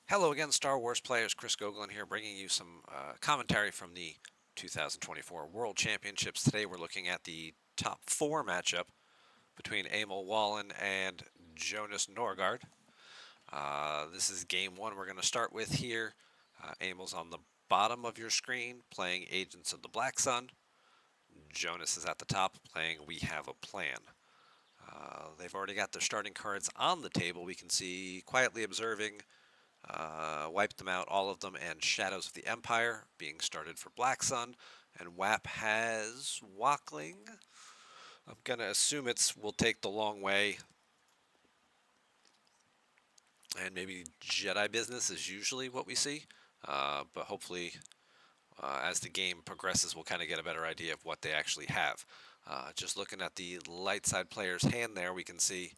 Hello again, Star Wars players. Chris Goglin here, bringing you some commentary from the 2024 World Championships. Today we're looking at the top four matchup between Emil Wallin and Jonas Norregaard. This is game one we're going to start with here. Emil's on the bottom of your screen, playing Agents of the Black Sun. Jonas is at the top, playing We Have a Plan. They've already got their starting cards on the table. We can see quietly observing wiped them out, all of them, and Shadows of the Empire being started for Black Sun. And WAP has Walkling. I'm going to assume will take the long way. And maybe Jedi business is usually what we see. But hopefully, as the game progresses, we'll kind of get a better idea of what they actually have. Just looking at the light side player's hand there, we can see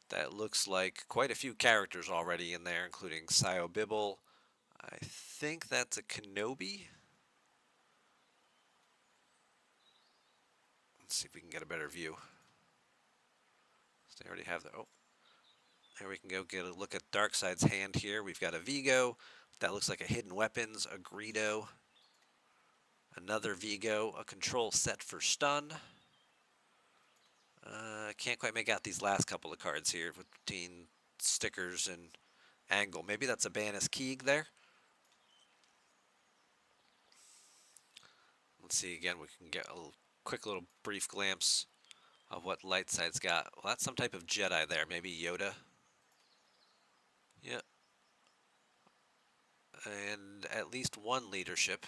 that looks like quite a few characters already in there, including Sio Bibble. I think that's a Kenobi. Let's see if we can get a better view. So they already have the... Oh, there we can go get a look at Darkside's hand here. We've got a Vigo. That looks like a Hidden Weapons, a Greedo, another Vigo, a Control set for Stun. Can't quite make out these last couple of cards here between stickers and angle. Maybe that's a Banis Keeg there. Let's see again. We can get a quick little brief glimpse of what Lightside's got. Well, that's some type of Jedi there. Maybe Yoda. Yeah. And at least one leadership.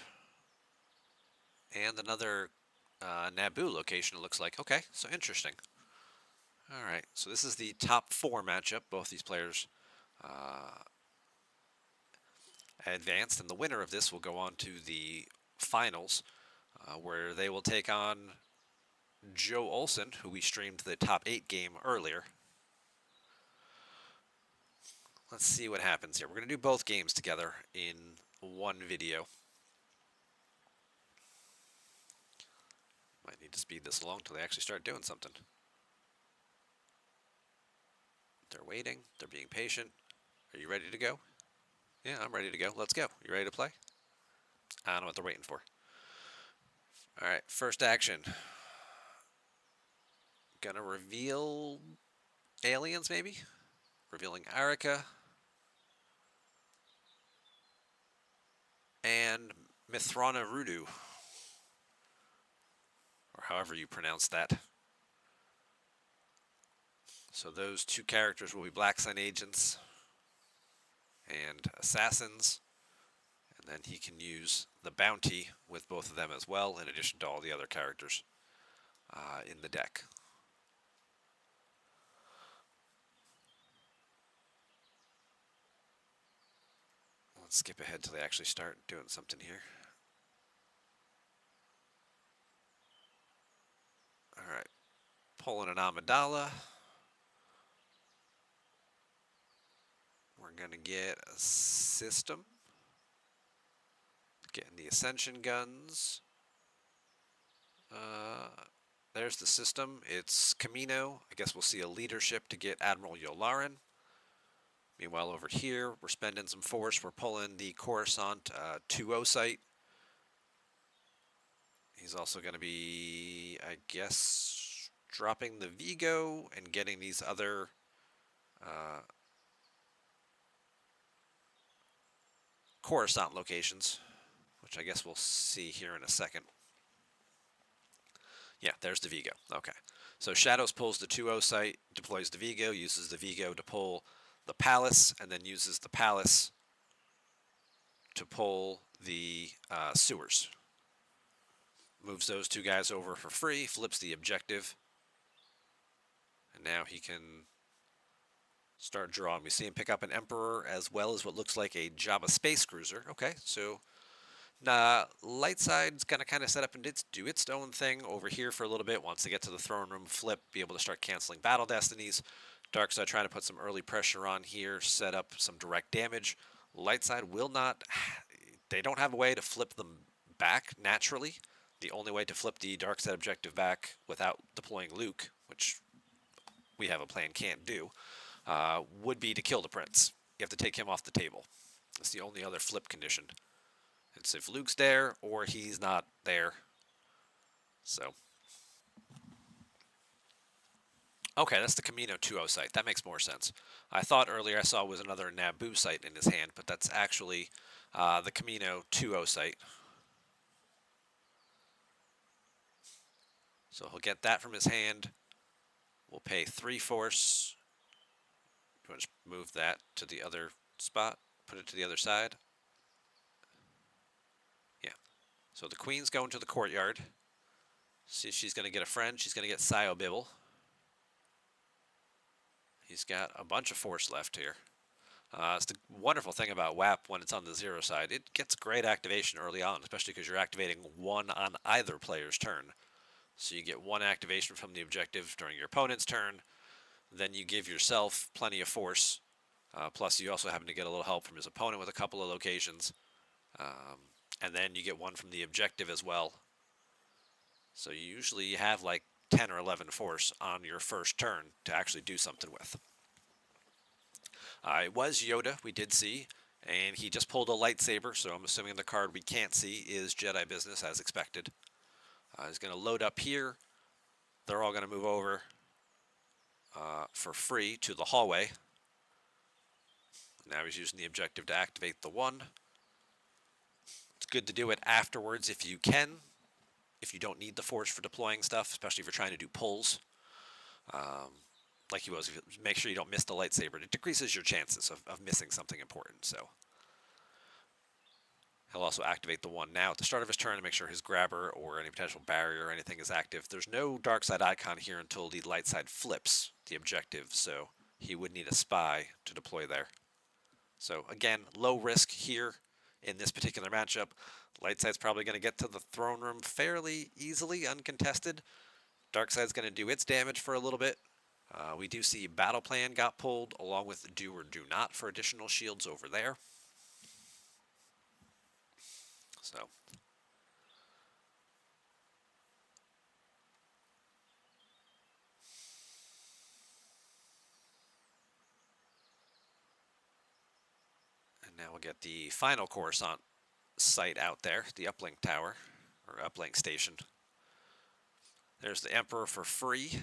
And another Naboo location, it looks like. Okay, so interesting. All right, so this is the top four matchup. Both these players advanced, and the winner of this will go on to the finals, where they will take on Joe Olsen, who we streamed the top 8 game earlier. Let's see what happens here. We're going to do both games together in one video. Might need to speed this along till they actually start doing something. They're waiting. They're being patient. Are you ready to go? Yeah, I'm ready to go. Let's go. You ready to play? I don't know what they're waiting for. All right, first action. Gonna reveal aliens, maybe? Revealing Arika. And Mithrana Rudu. Or however you pronounce that. So those two characters will be Black Sun agents and assassins. And then he can use the bounty with both of them as well, in addition to all the other characters in the deck. Let's skip ahead till they actually start doing something here. All right, pulling an Amidala. We're going to get a system. Getting the Ascension guns. There's the system. It's Camino. I guess we'll see a leadership to get Admiral Yularen. Meanwhile, over here, we're spending some force. We're pulling the Coruscant 2-0 site. He's also going to be, I guess, dropping the Vigo and getting these other Coruscant locations, which I guess we'll see here in a second. Yeah, there's the Vigo. Okay. So Shadows pulls the 2-0 site, deploys the Vigo, uses the Vigo to pull the Palace, and then uses the Palace to pull the sewers. Moves those two guys over for free, flips the objective, and now he can start drawing. We see him pick up an Emperor as well as what looks like a Jabba space cruiser. Okay, so Lightside's going to kind of set up and do its own thing over here for a little bit. Wants to get to the throne room, flip, be able to start canceling battle destinies. Darkside trying to put some early pressure on here, set up some direct damage. Lightside will not... They don't have a way to flip them back naturally. The only way to flip the Darkside objective back without deploying Luke, which We Have a Plan can't do, would be to kill the prince. You have to take him off the table. It's the only other flip condition. It's if Luke's there or he's not there. So, okay, that's the Camino 2-0 site. That makes more sense. I thought earlier I saw was another Naboo site in his hand, but that's actually the Camino 2-0 site. So he'll get that from his hand. We'll pay 3 force. You want to move that to the other spot? Put it to the other side? Yeah. So the queen's going to the courtyard. See if she's going to get a friend. She's going to get Sio Bibble. He's got a bunch of force left here. It's the wonderful thing about WAP when it's on the 0 side. It gets great activation early on, especially because you're activating 1 on either player's turn. So you get 1 activation from the objective during your opponent's turn. Then you give yourself plenty of force. Plus, you also happen to get a little help from his opponent with a couple of locations. And then you get 1 from the objective as well. So you usually have like 10 or 11 force on your first turn to actually do something with. It was Yoda, we did see, and he just pulled a lightsaber, so I'm assuming the card we can't see is Jedi Business as expected. He's going to load up here. They're all going to move over for free to the hallway. Now he's using the objective to activate the 1. It's good to do it afterwards if you can, if you don't need the force for deploying stuff, especially if you're trying to do pulls. Like he was, make sure you don't miss the lightsaber. It decreases your chances of missing something important. So he'll also activate the 1 now at the start of his turn to make sure his grabber or any potential barrier or anything is active. There's no dark side icon here until the light side flips the objective, so he would need a spy to deploy there. So again, low risk here in this particular matchup. Light side's probably going to get to the throne room fairly easily, uncontested. Dark side's going to do its damage for a little bit. We do see Battle Plan got pulled, along with Do or Do Not for additional shields over there. So, and now we'll get the final Coruscant site out there, the uplink tower, or uplink station. There's the Emperor for free.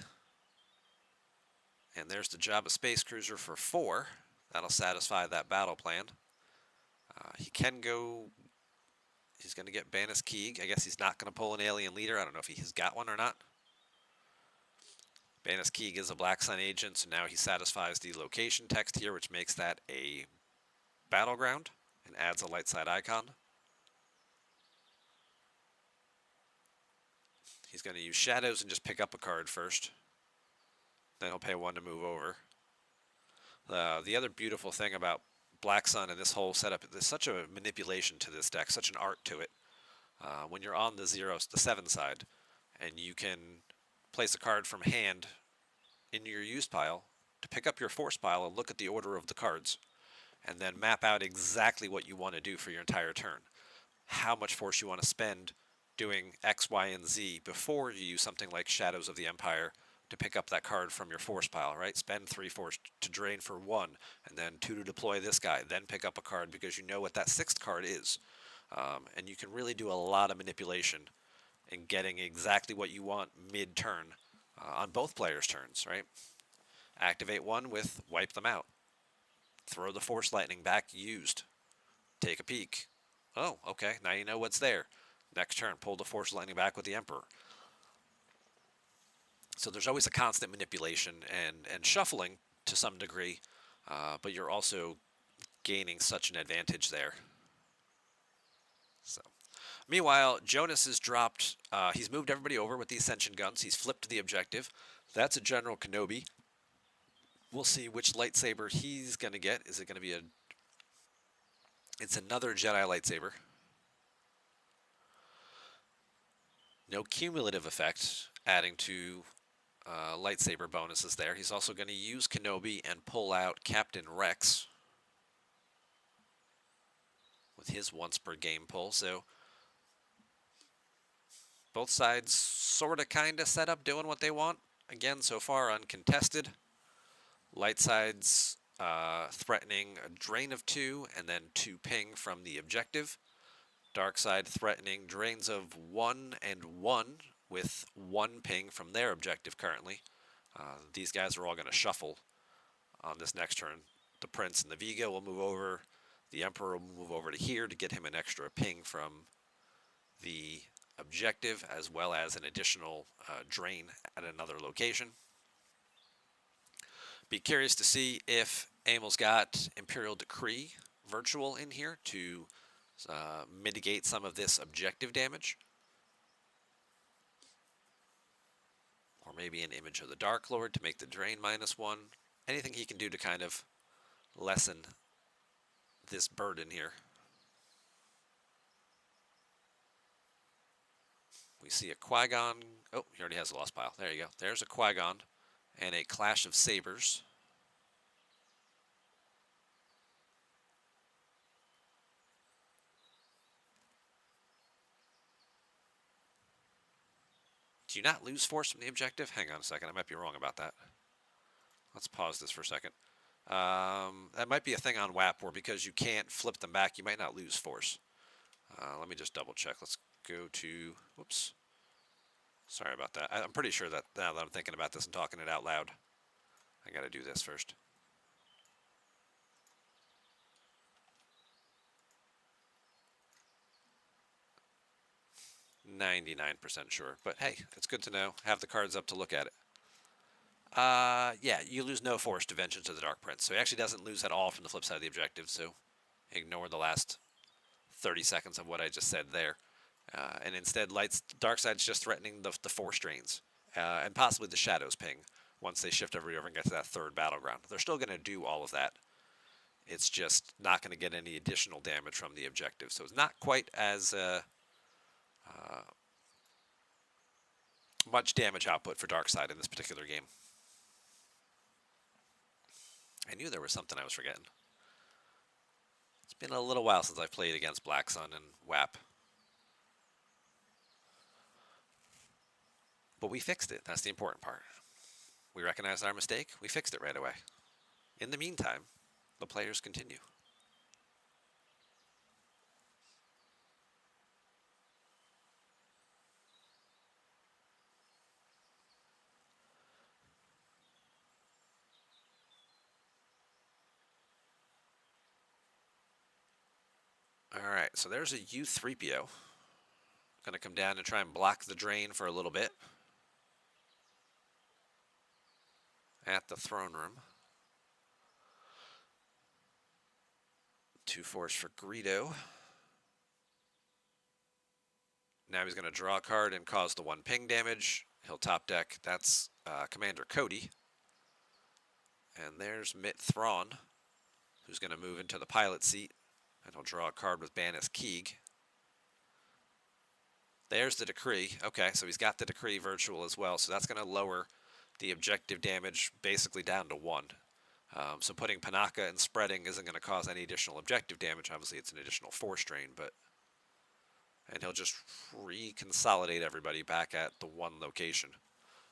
And there's the Jabba Space Cruiser for 4. That'll satisfy that battle plan. He can go... He's going to get Bannis Keeg. I guess he's not going to pull an alien leader. I don't know if he has got one or not. Bannis Keeg is a Black Sun agent, so now he satisfies the location text here, which makes that a battleground and adds a light side icon. He's going to use Shadows and just pick up a card first. Then he'll pay 1 to move over. The other beautiful thing about Black Sun and this whole setup, there's such a manipulation to this deck, such an art to it. When you're on the 7 side, and you can place a card from hand into your use pile to pick up your force pile and look at the order of the cards, and then map out exactly what you want to do for your entire turn. How much force you want to spend doing X, Y, and Z before you use something like Shadows of the Empire to pick up that card from your force pile, right? Spend 3 force to drain for 1, and then 2 to deploy this guy, then pick up a card because you know what that 6th card is. And you can really do a lot of manipulation in getting exactly what you want mid-turn on both players' turns, right? Activate 1 with Wipe Them Out. Throw the Force Lightning back used. Take a peek. Oh, okay, now you know what's there. Next turn, pull the Force Lightning back with the Emperor. So there's always a constant manipulation and shuffling to some degree, but you're also gaining such an advantage there. So, meanwhile, Jonas has dropped, he's moved everybody over with the Ascension guns. He's flipped the objective. That's a General Kenobi. We'll see which lightsaber he's going to get. Is it going to be a... It's another Jedi lightsaber. No cumulative effect adding to lightsaber bonuses there. He's also going to use Kenobi and pull out Captain Rex with his once per game pull. So both sides sort of kind of set up doing what they want. Again, so far uncontested. Light side's threatening a drain of 2 and then 2 ping from the objective. Dark side threatening drains of 1 and 1 with 1 ping from their objective currently. These guys are all going to shuffle on this next turn. The Prince and the Vigo will move over. The Emperor will move over to here to get him an extra ping from the objective, as well as an additional drain at another location. Be curious to see if Emil's got Imperial Decree virtual in here to mitigate some of this objective damage. Or maybe an Image of the Dark Lord to make the drain -1. Anything he can do to kind of lessen this burden here. We see a Qui-Gon. Oh, he already has a Lost Pile. There you go. There's a Qui-Gon and a Clash of Sabers. Do you not lose force from the objective? Hang on a second. I might be wrong about that. Let's pause this for a second. That might be a thing on WAP where because you can't flip them back, you might not lose force. Let me just double check. Let's go to... Whoops. Sorry about that. I'm pretty sure that now that I'm thinking about this and talking it out loud, I got to do this first. %99 sure, but hey, it's good to know. Have the cards up to look at it. Yeah, you lose no force to Vengeance to the Dark Prince, so he actually doesn't lose at all from the flip side of the objective, so ignore the last 30 seconds of what I just said there. And instead, Dark Side's just threatening the force drains, and possibly the Shadows ping once they shift everybody over and get to that third battleground. They're still going to do all of that. It's just not going to get any additional damage from the objective, so it's not quite as... much damage output for Darkside in this particular game. I knew there was something I was forgetting. It's been a little while since I've played against Black Sun and WAP. But we fixed it. That's the important part. We recognized our mistake. We fixed it right away. In the meantime, the players continue. Alright, so there's a U-3PO. Gonna come down and try and block the drain for a little bit. At the throne room. 2 force for Greedo. Now he's gonna draw a card and cause the 1 ping damage. He'll top deck. That's Commander Cody. And there's Mitt Thrawn, who's gonna move into the pilot seat. And he'll draw a card with Banis Keeg. There's the Decree. Okay, so he's got the Decree virtual as well, so that's going to lower the objective damage basically down to 1. So putting Panaka and spreading isn't going to cause any additional objective damage. Obviously, it's an additional force drain, but... And he'll just reconsolidate everybody back at the 1 location.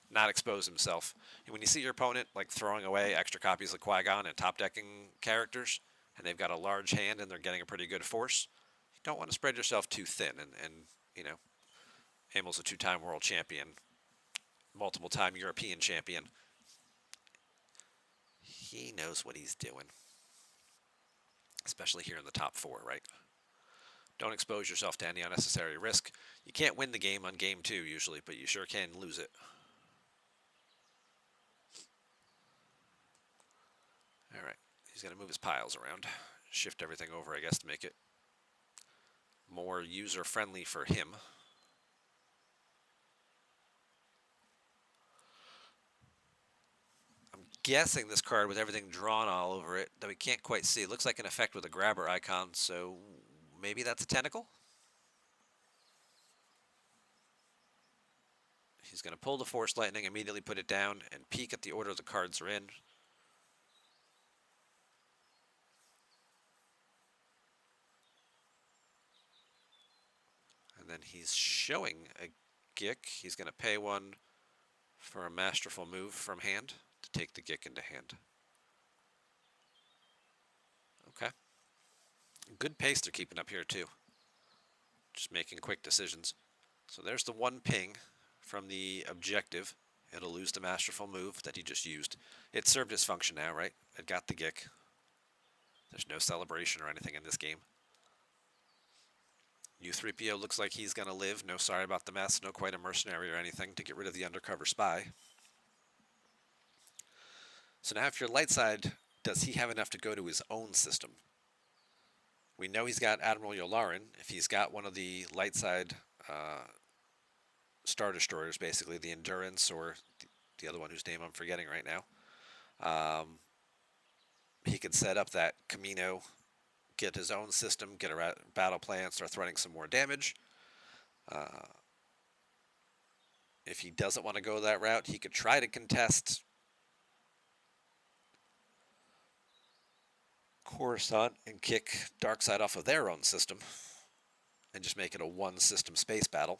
Not expose himself. And when you see your opponent like throwing away extra copies of Qui-Gon and top-decking characters, and they've got a large hand and they're getting a pretty good force, you don't want to spread yourself too thin. And you know, Emil's a 2-time world champion, multiple-time European champion. He knows what he's doing, especially here in the top 4, right? Don't expose yourself to any unnecessary risk. You can't win the game on game 2 usually, but you sure can lose it. All right. He's going to move his piles around, shift everything over, I guess, to make it more user-friendly for him. I'm guessing this card with everything drawn all over it that we can't quite see. It looks like an effect with a grabber icon, so maybe that's a tentacle? He's going to pull the Force Lightning, immediately put it down, and peek at the order the cards are in. And then he's showing a Gick. He's going to pay 1 for a masterful move from hand to take the Gick into hand. Okay. Good pace they're keeping up here, too. Just making quick decisions. So there's the one ping from the objective. It'll lose the masterful move that he just used. It served its function now, right? It got the gick. There's no celebration or anything in this game. U3PO looks like he's going to live. No sorry about the mess. No quite a mercenary or anything to get rid of the undercover spy. So now if you're light side, does he have enough to go to his own system? We know he's got Admiral Yularen. If he's got one of the light side Star Destroyers, basically, the Endurance or the other one whose name I'm forgetting right now, he could set up that Camino, get his own system, get a battle plan, start threatening some more damage. If he doesn't want to go that route, he could try to contest Coruscant and kick Darkseid off of their own system and just make it a one-system space battle.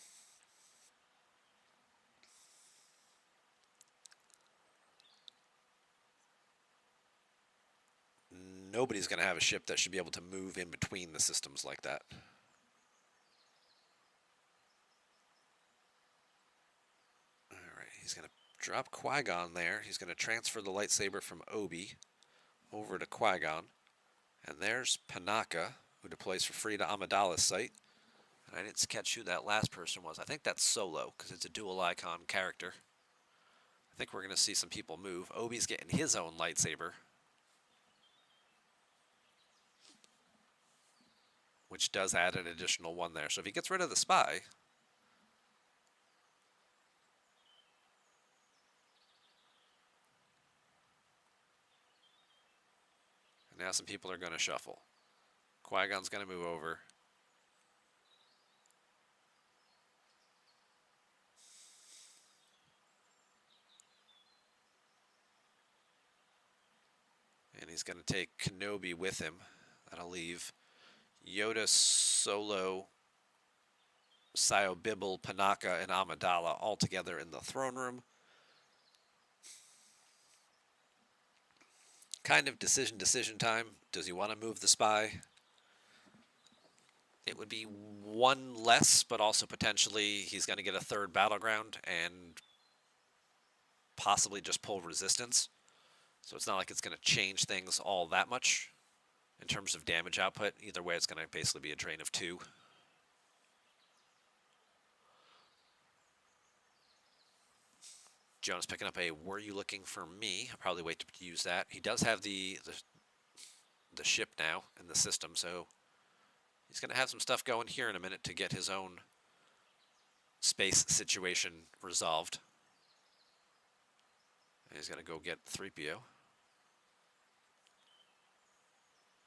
Nobody's going to have a ship that should be able to move in between the systems like that. Alright, he's going to drop Qui-Gon there. He's going to transfer the lightsaber from Obi over to Qui-Gon. And there's Panaka, who deploys for free to Amidala's site. And I didn't catch who that last person was. I think that's Solo, because it's a dual icon character. I think we're going to see some people move. Obi's getting his own lightsaber, which does add an additional one there. So if he gets rid of the spy, and now some people are going to shuffle. Qui-Gon's going to move over. And he's going to take Kenobi with him. That'll leave Yoda, Solo, Sio Bibble, Panaka, and Amidala all together in the throne room. Kind of decision time. Does he want to move the spy? It would be one less, but also potentially he's going to get a third battleground and possibly just pull resistance. So it's not like it's going to change things all that much in terms of damage output. Either way, it's going to basically be a drain of 2. Jonas picking up a "Were you looking for me?" I'll probably wait to use that. He does have the ship now in the system, so he's going to have some stuff going here in a minute to get his own space situation resolved. And he's going to go get 3PO.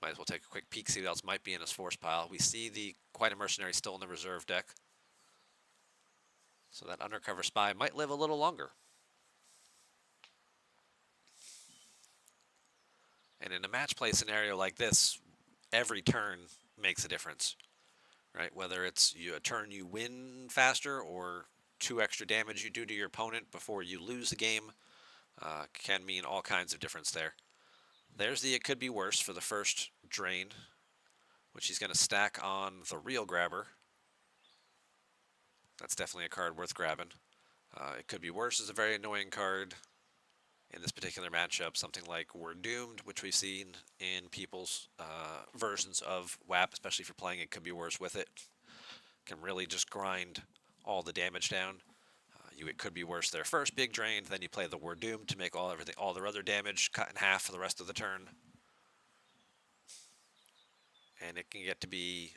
Might as well take a quick peek, see what else might be in his force pile. We see the Quite a Mercenary still in the reserve deck. So that undercover spy might live a little longer. And in a match play scenario like this, every turn makes a difference, right? Whether it's a turn you win faster or 2 extra damage you do to your opponent before you lose the game, can mean all kinds of difference there. There's the "it could be worse" for the first drain, which he's going to stack on the real grabber. That's definitely a card worth grabbing. "It could be worse" is a very annoying card in this particular matchup. Something like "We're Doomed," which we've seen in people's versions of WAP, especially if you're playing "It Could Be Worse" with it, can really just grind all the damage down. It could be worse their first big drain, then you play the "We're Doomed" to make all their other damage cut in half for the rest of the turn. And it can get to be,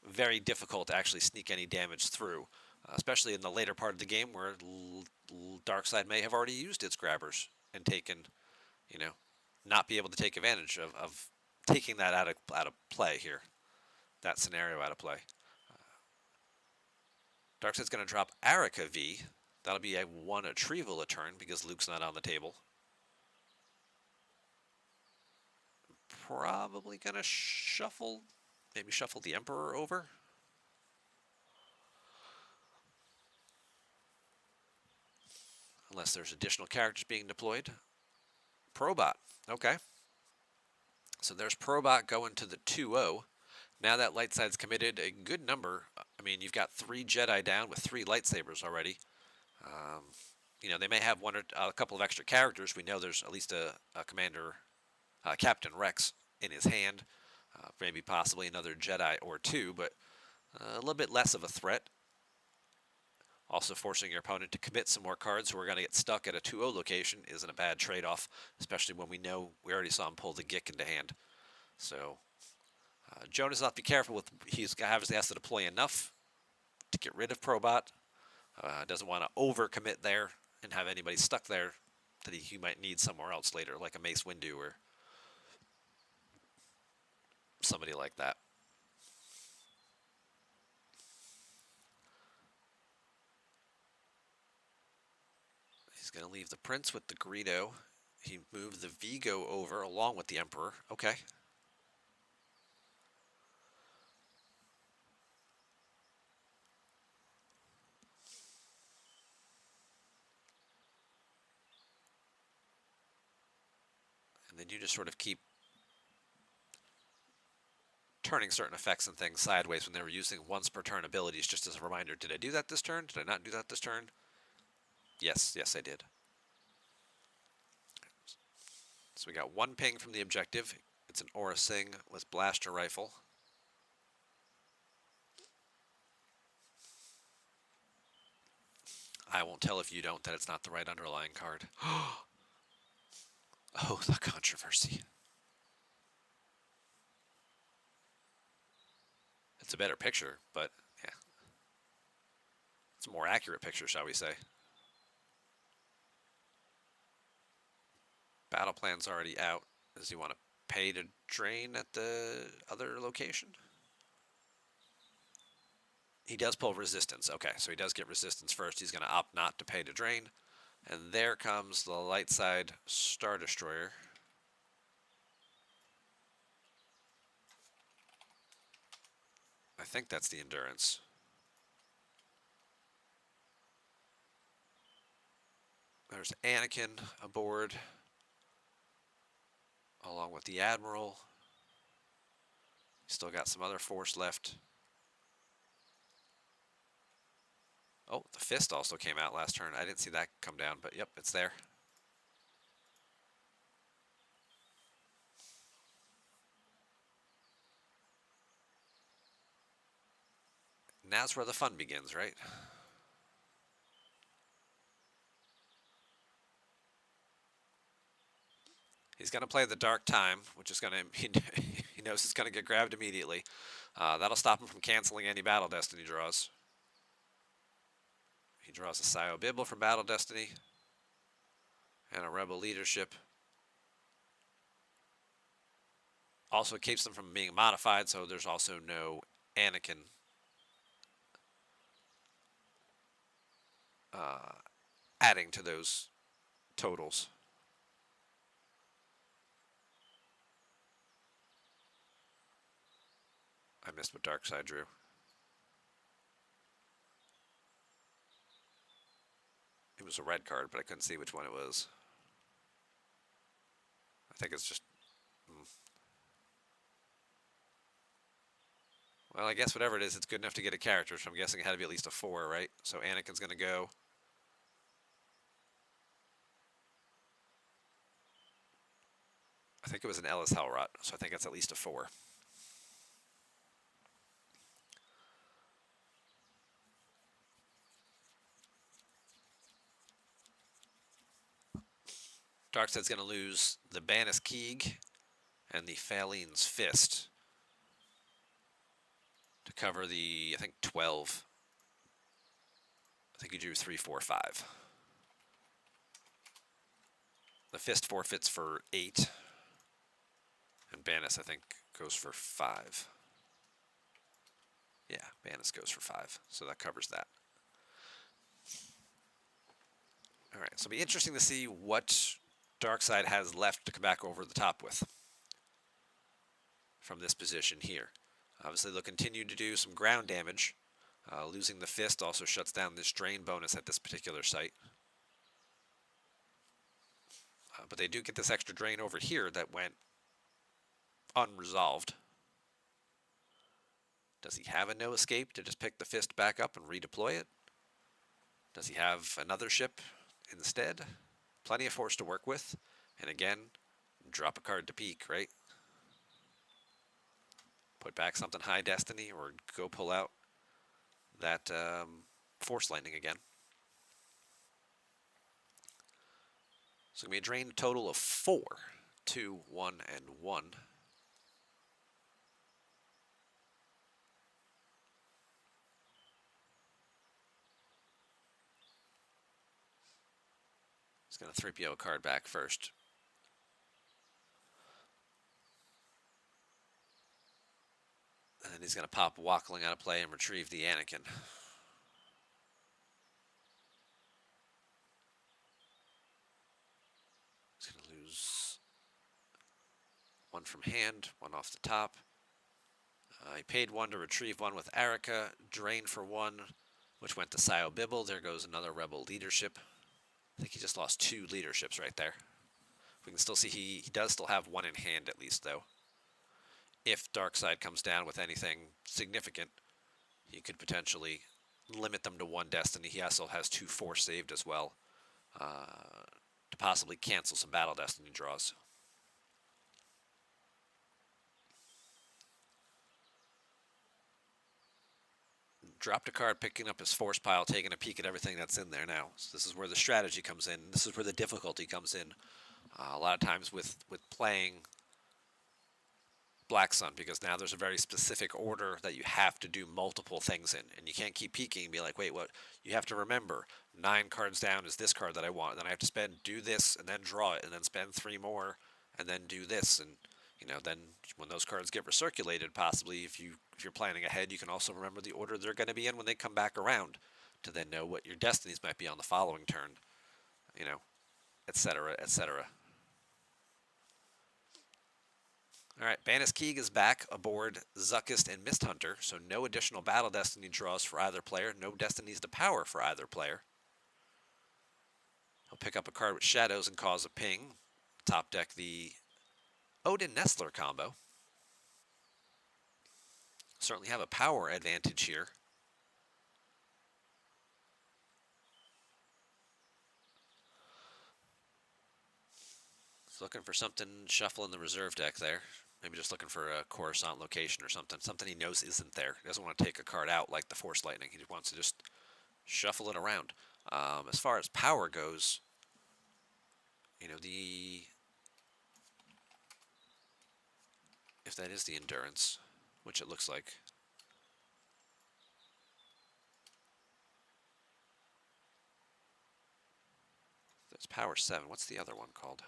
very difficult to actually sneak any damage through, especially in the later part of the game where Darkseid may have already used its grabbers and taken, not be able to take advantage of taking that out of play here, that scenario out of play. Darkseid's going to drop Arica V. That'll be a 1 retrieval a turn because Luke's not on the table. Probably going to maybe shuffle the Emperor over. Unless there's additional characters being deployed. Probot, okay. So there's Probot going to the 2-0. Now that light side's committed a good number. I mean, you've got 3 Jedi down with 3 lightsabers already. Um, you know, they may have one or a couple of extra characters. We know there's at least a commander, Captain Rex, in his hand. Maybe possibly another Jedi or 2, but a little bit less of a threat. Also forcing your opponent to commit some more cards who are going to get stuck at a 2-0 location isn't a bad trade-off, especially when we know we already saw him pull the Gick into hand. So Jonas will have to be careful with, he's obviously has to deploy enough to get rid of Probot. Doesn't want to overcommit there and have anybody stuck there that he might need somewhere else later, like a Mace Windu or somebody like that. He's going to leave the Prince with the Greedo. He moved the Vigo over along with the Emperor. Okay. And then you just sort of keep turning certain effects and things sideways when they were using once per turn abilities, just as a reminder. Did I do that this turn? Did I not do that this turn? Yes, I did. So we got 1 ping from the objective. It's an Aura Singh with blaster rifle. I won't tell if you don't that it's not the right underlying card. Oh, the controversy. It's a better picture, but yeah. It's a more accurate picture, shall we say. Battle plan's already out. Does he want to pay to drain at the other location? He does pull resistance. Okay, so he does get resistance first. He's going to opt not to pay to drain. And there comes the light side Star Destroyer. I think that's the Endurance. There's Anakin aboard, along with the Admiral. Still got some other force left. Oh, the Fist also came out last turn. I didn't see that come down, but yep, it's there. Now's where the fun begins, right? He's going to play the Dark Time, which is going to, he knows it's going to get grabbed immediately. That'll stop him from canceling any Battle Destiny draws. He draws a Sio Bibble from Battle Destiny and a Rebel Leadership. Also keeps them from being modified, so there's also no Anakin adding to those totals. I missed what Darkside drew. It was a red card, but I couldn't see which one it was. I think it's just... Well, I guess whatever it is, it's good enough to get a character, so I'm guessing it had to be at least a 4, right? So Anakin's going to go. I think it was an Ellis Hellrot, so I think it's at least a 4. Darkseid's going to lose the Banis Keeg and the Phalene's Fist to cover the, I think, 12. I think he drew 3, 4, 5. The Fist forfeits for 8. And Banis, I think, goes for 5. Yeah, Banis goes for 5. So that covers that. All right, so it'll be interesting to see what Darkseid has left to come back over the top with from this position here. Obviously, they'll continue to do some ground damage. Losing the Fist also shuts down this drain bonus at this particular site. But they do get this extra drain over here that went unresolved. Does he have a no escape to just pick the fist back up and redeploy it? Does he have another ship instead? Plenty of force to work with. And again, drop a card to peek, right? Put back something high destiny or go pull out that force lightning again. So it's going to be a drain total of 4. 2, 1, and 1. He's going to 3PO a card back first. And then he's going to pop Wackling out of play and retrieve the Anakin. He's going to lose 1 from hand, 1 off the top. He paid 1 to retrieve 1 with Arica, drain for 1, which went to Sio Bibble. There goes another Rebel leadership. I think he just lost 2 leaderships right there. We can still see he does still have 1 in hand at least, though. If Darkside comes down with anything significant, he could potentially limit them to 1 destiny. He also has 2 force saved as well to possibly cancel some battle destiny draws. Dropped a card, picking up his force pile, taking a peek at everything that's in there now. So this is where the strategy comes in. This is where the difficulty comes in. A lot of times with playing Black Sun, because now there's a very specific order that you have to do multiple things in, and you can't keep peeking and be like, wait, what? You have to remember 9 cards down is this card that I want, then I have to do this and then draw it, and then spend 3 more and then do this, and then when those cards get recirculated, possibly if you're planning ahead, you can also remember the order they're going to be in when they come back around, to then know what your destinies might be on the following turn, etc., etc. All right, Banis Keeg is back aboard Zuckist and Mist Hunter, so no additional battle destiny draws for either player, no destinies to power for either player. He'll pick up a card with Shadows and cause a ping. Top deck the Odin Nestler combo. Certainly have a power advantage here. He's looking for something shuffle in the reserve deck there. Maybe just looking for a Coruscant location or something. Something he knows isn't there. He doesn't want to take a card out like the Force Lightning. He wants to just shuffle it around. As far as power goes, if that is the Endurance, which it looks like. That's Power 7. What's the other one called?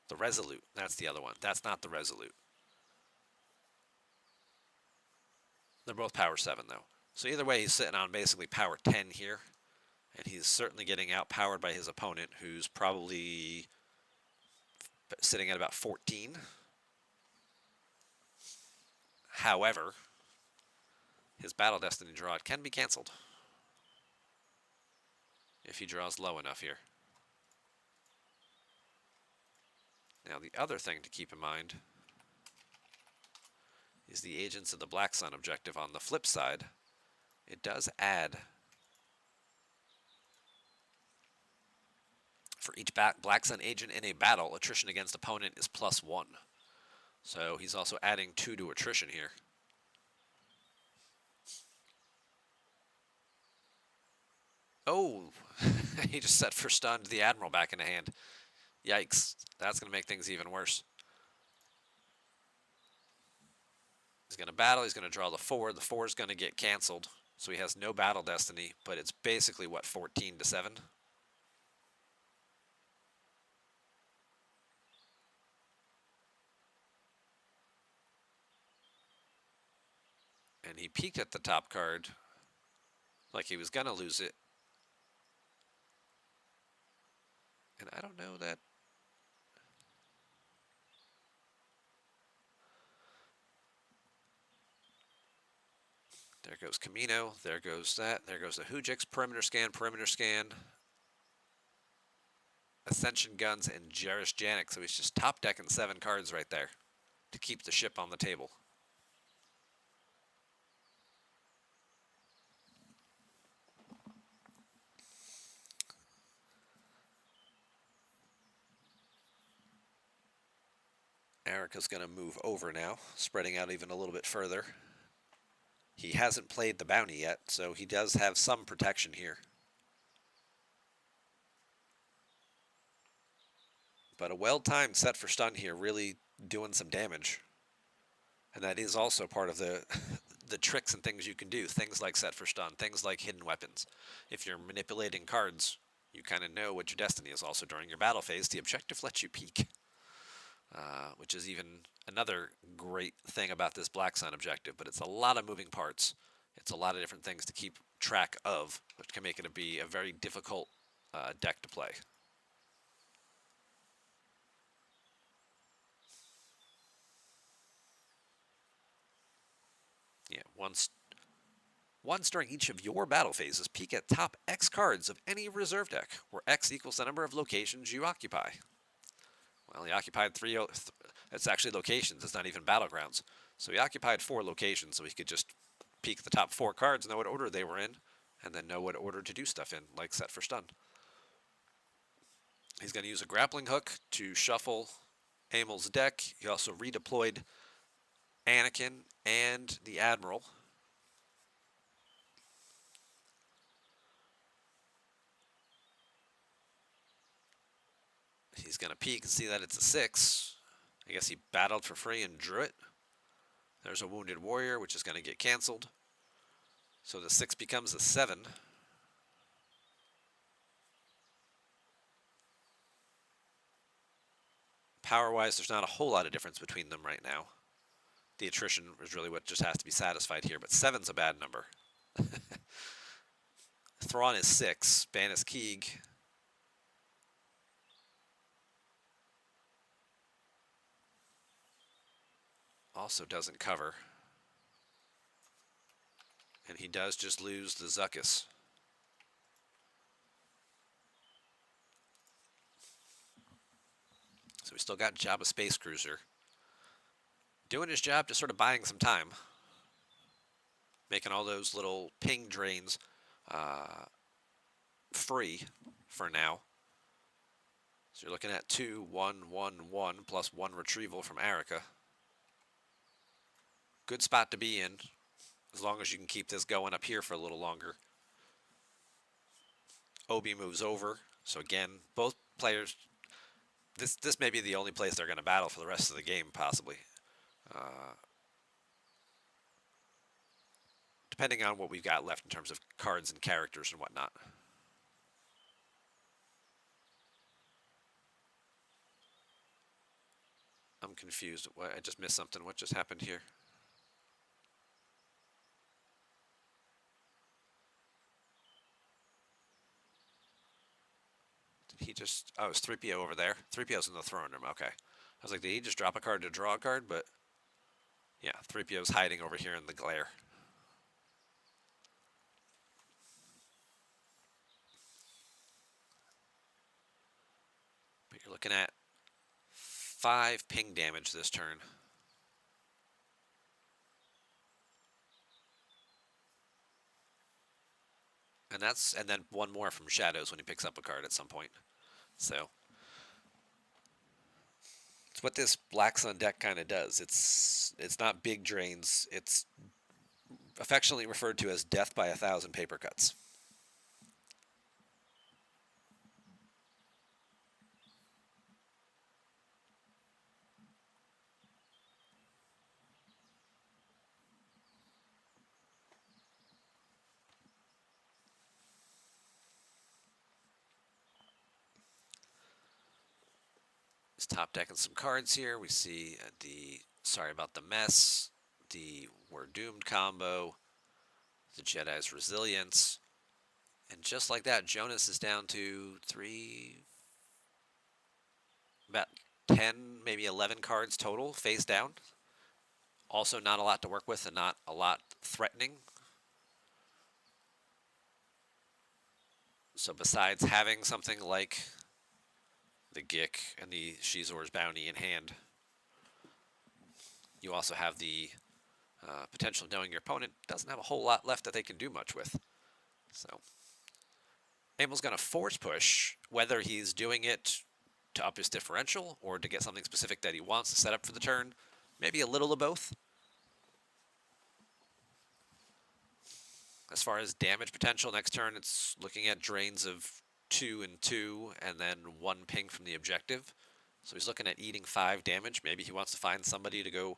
The Resolute. That's the other one. That's not the Resolute. They're both Power 7, though. So either way, he's sitting on basically Power 10 here. And he's certainly getting outpowered by his opponent, who's probably sitting at about 14. However, his Battle Destiny draw can be canceled if he draws low enough here. Now, the other thing to keep in mind is the Agents of the Black Sun objective. On the flip side, it does add, for each Black Sun agent in a battle, attrition against opponent is +1. So he's also adding 2 to attrition here. Oh, he just set for stunned the Admiral back into hand. Yikes, that's going to make things even worse. He's going to battle, he's going to draw the 4. The 4 is going to get canceled, so he has no battle destiny, but it's basically, what, 14 to 7? And he peeked at the top card like he was going to lose it. And I don't know that There goes Camino. There goes that. There goes the Hujix. Perimeter scan, perimeter scan. Ascension Guns, and Jarish Janik. So he's just top decking 7 cards right there to keep the ship on the table. Erica's going to move over now, spreading out even a little bit further. He hasn't played the bounty yet, so he does have some protection here. But a well-timed set for stun here, really doing some damage. And that is also part of the the tricks and things you can do. Things like set for stun, things like hidden weapons. If you're manipulating cards, you kind of know what your destiny is. Also during your battle phase, the objective lets you peek. Which is even another great thing about this Black Sun objective, but it's a lot of moving parts. It's a lot of different things to keep track of, which can make it be a very difficult deck to play. Yeah, once during each of your battle phases, peek at top X cards of any reserve deck, where X equals the number of locations you occupy. Well, he occupied 3. It's actually locations. It's not even battlegrounds. So he occupied 4 locations, so he could just peek the top 4 cards, know what order they were in, and then know what order to do stuff in, like set for stun. He's going to use a grappling hook to shuffle Emil's deck. He also redeployed Anakin and the Admiral. He's going to peek and see that it's a 6. I guess he battled for free and drew it. There's a Wounded Warrior, which is going to get canceled. So the 6 becomes a 7. Power-wise, there's not a whole lot of difference between them right now. The attrition is really what just has to be satisfied here, but 7's a bad number. Thrawn is 6. Ban is Keeg. Also doesn't cover. And he does just lose the Zuckuss. So we still got Jabba Space Cruiser. Doing his job, just sort of buying some time. Making all those little ping drains free for now. So you're looking at 2, 1, 1, 1, plus 1 retrieval from Erica. Good spot to be in, as long as you can keep this going up here for a little longer. Obi moves over, so again, both players, this may be the only place they're going to battle for the rest of the game, possibly. Depending on what we've got left in terms of cards and characters and whatnot. I'm confused. I just missed something. What just happened here? Did he just... Oh, it's 3PO over there. 3PO's in the throne room. Okay. I was like, did he just drop a card to draw a card? But yeah, 3PO's hiding over here in the glare. But you're looking at 5 ping damage this turn. And then 1 more from Shadows when he picks up a card at some point. So it's what this Black Sun deck kind of does. It's not big drains. It's affectionately referred to as death by 1,000 paper cuts. He's top decking some cards here. We see the Sorry About the Mess, the We're Doomed combo, the Jedi's Resilience, and just like that, Jonas is down to about 10, maybe 11 cards total, face down. Also not a lot to work with and not a lot threatening. So besides having something like the Gick and the Shizor's Bounty in hand, you also have the potential of knowing your opponent doesn't have a whole lot left that they can do much with. So Emil's going to force push, whether he's doing it to up his differential or to get something specific that he wants to set up for the turn. Maybe a little of both. As far as damage potential, next turn it's looking at drains of 2 and 2 and then 1 ping from the objective. So he's looking at eating 5 damage. Maybe he wants to find somebody to go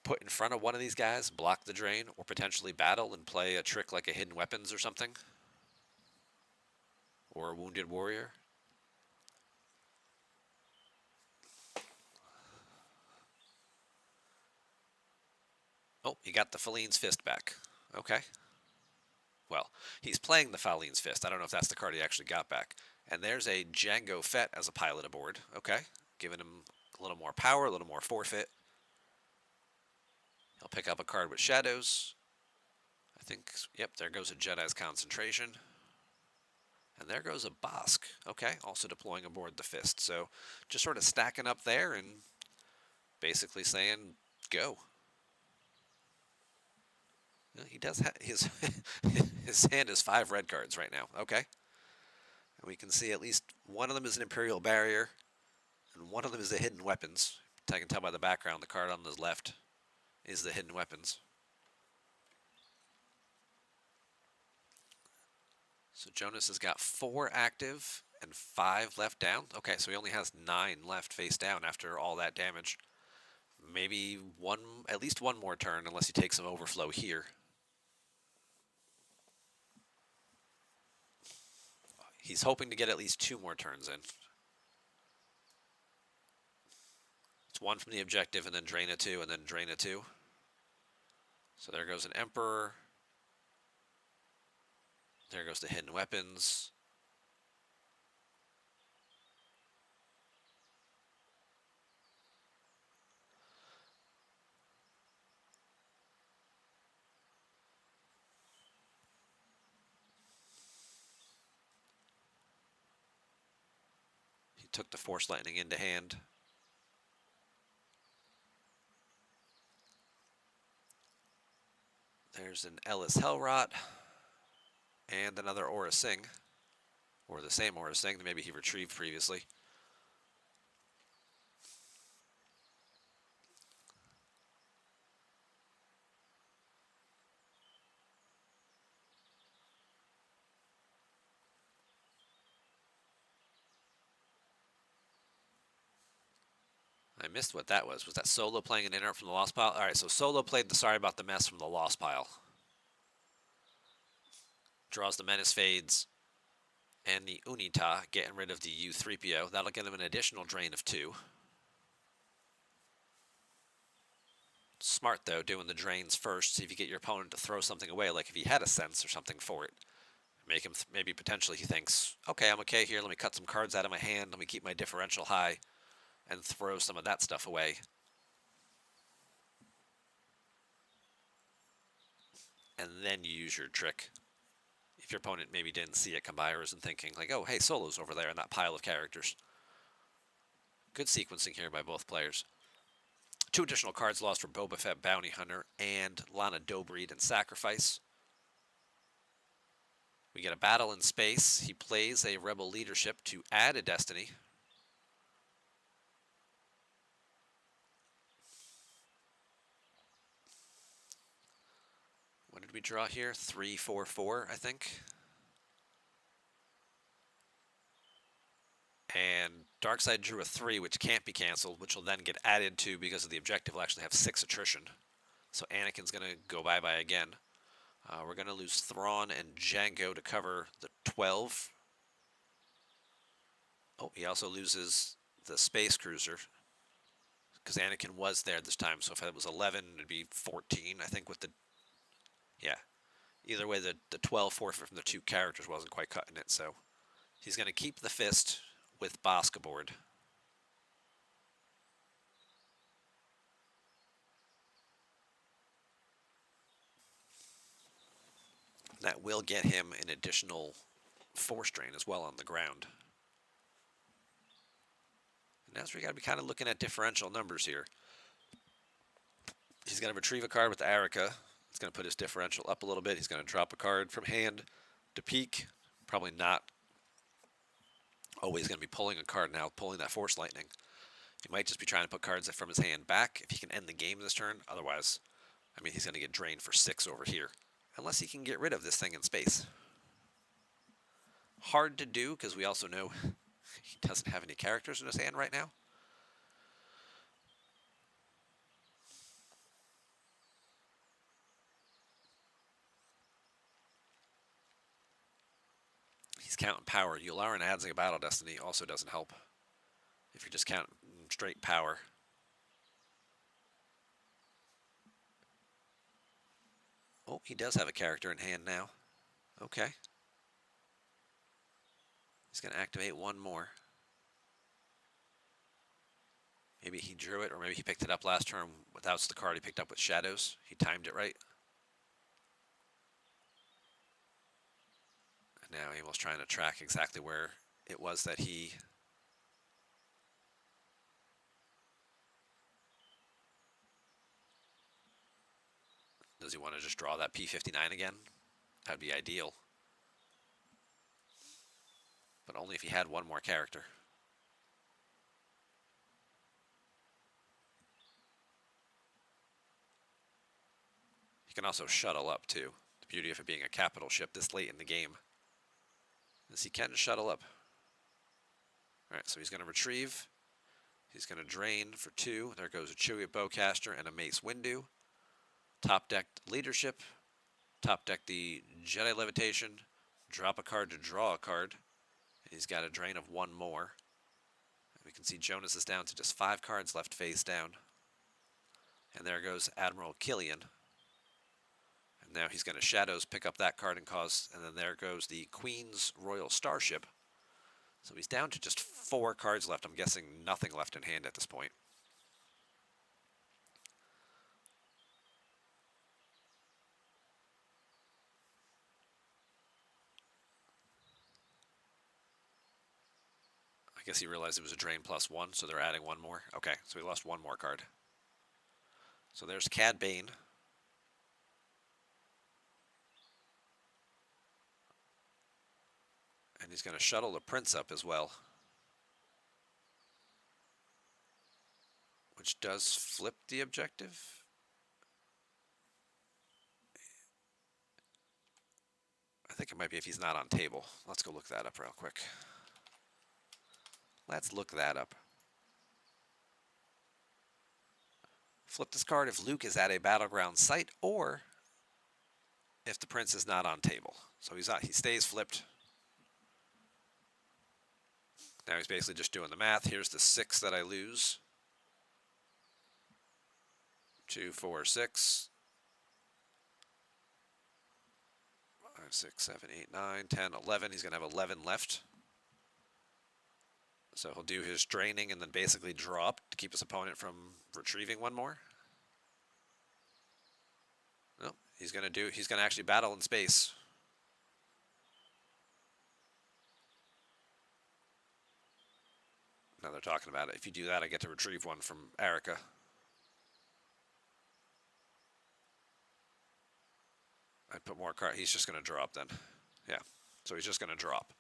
put in front of one of these guys, block the drain, or potentially battle and play a trick like a hidden weapons or something. Or a wounded warrior. Oh, he got the Falene's Fist back. Okay. Well, he's playing the Falene's Fist. I don't know if that's the card he actually got back. And there's a Django Fett as a pilot aboard. Okay. Giving him a little more power, a little more forfeit. He'll pick up a card with shadows. I think, yep, there goes a Jedi's Concentration. And there goes a Bosk. Okay, also deploying aboard the Fist. So just sort of stacking up there and basically saying, go. He does have his his hand is 5 red cards right now. Okay. And we can see at least one of them is an Imperial Barrier, and one of them is the Hidden Weapons. I can tell by the background, the card on his left is the Hidden Weapons. So Jonas has got 4 active and 5 left down. Okay, so he only has 9 left face down after all that damage. Maybe at least one more turn, unless he takes some overflow here. He's hoping to get at least 2 more turns in. It's 1 from the objective, and then drain a 2, and then drain a 2. So there goes an Emperor. There goes the Hidden Weapons. He took the Force Lightning into hand. There's an Ellis Hellrot and another Aura Sing, or the same Aura Sing that maybe he retrieved previously. I missed what that was. Was that Solo playing an interrupt from the Lost Pile? All right, so Solo played the Sorry About the Mess from the Lost Pile. Draws the Menace Fades and the Unita, getting rid of the U-3PO. That'll get him an additional drain of 2. Smart, though, doing the drains first. See if you get your opponent to throw something away, like if he had a sense or something for it. Make him, maybe potentially he thinks, okay, I'm okay here. Let me cut some cards out of my hand. Let me keep my differential high and throw some of that stuff away. And then you use your trick. If your opponent maybe didn't see it come by or isn't thinking like, oh, hey, Solo's over there in that pile of characters. Good sequencing here by both players. 2 additional cards lost for Boba Fett, Bounty Hunter, and Lana Dobreed and Sacrifice. We get a battle in space. He plays a Rebel Leadership to add a Destiny. What did we draw here? 3, 4, 4, I think. And Darkseid drew a 3, which can't be canceled, which will then get added to because of the objective. Will actually have 6 attrition. So Anakin's going to go bye-bye again. We're going to lose Thrawn and Django to cover the 12. Oh, he also loses the Space Cruiser because Anakin was there this time. So if it was 11, it'd be 14, I think, with the... Yeah. Either way, the 12 forfeit from the 2 characters wasn't quite cutting it, so he's going to keep the Fist with Bosk aboard. That will get him an additional force drain as well on the ground. And that's where you got to be kind of looking at differential numbers here. He's going to retrieve a card with Erica. It's going to put his differential up a little bit. He's going to drop a card from hand to peak. Probably not always going to be pulling a card now, pulling that Force Lightning. He might just be trying to put cards from his hand back if he can end the game this turn. Otherwise, I mean, he's going to get drained for 6 over here. Unless he can get rid of this thing in space. Hard to do because we also know he doesn't have any characters in his hand right now. He's counting power. Yularen adds a Battle Destiny also doesn't help if you're just counting straight power. Oh, he does have a character in hand now. Okay. He's going to activate one more. Maybe he drew it, or maybe he picked it up last turn without the card he picked up with Shadows. He timed it right. And now Emil's trying to track exactly where it was that he... Does he want to just draw that P59 again? That'd be ideal. But only if he had one more character. He can also shuttle up too. The beauty of it being a capital ship this late in the game is he can shuttle up. Alright, so he's going to retrieve. He's going to drain for 2. There goes a Chewie Bowcaster and a Mace Windu. Top deck Leadership. Top deck the Jedi Levitation. Drop a card to draw a card. He's got a drain of 1 more. We can see Jonas is down to just 5 cards left face down. And there goes Admiral Killian. And now he's going to Shadows, pick up that card and cause... And then there goes the Queen's Royal Starship. So he's down to just 4 cards left. I'm guessing nothing left in hand at this point. I guess he realized it was a drain plus 1, so they're adding 1 more. Okay, so he lost 1 more card. So there's Cad Bane. And he's going to shuttle the Prince up as well. Which does flip the objective. I think it might be if he's not on table. Let's go look that up real quick. Let's look that up. Flip this card if Luke is at a battleground site or if the Prince is not on table. So he stays flipped. Now he's basically just doing the math. Here's the 6 that I lose. 2, 4, 6. 5, 6, 7, 8, 9, 10, 11. He's going to have 11 left. So he'll do his draining and then basically draw up to keep his opponent from retrieving 1 more. No, he's going to actually battle in space. Now they're talking about it. If you do that, I get to retrieve 1 from Erica. I'd put more cards. He's just going to drop then. Yeah, so he's just going to drop.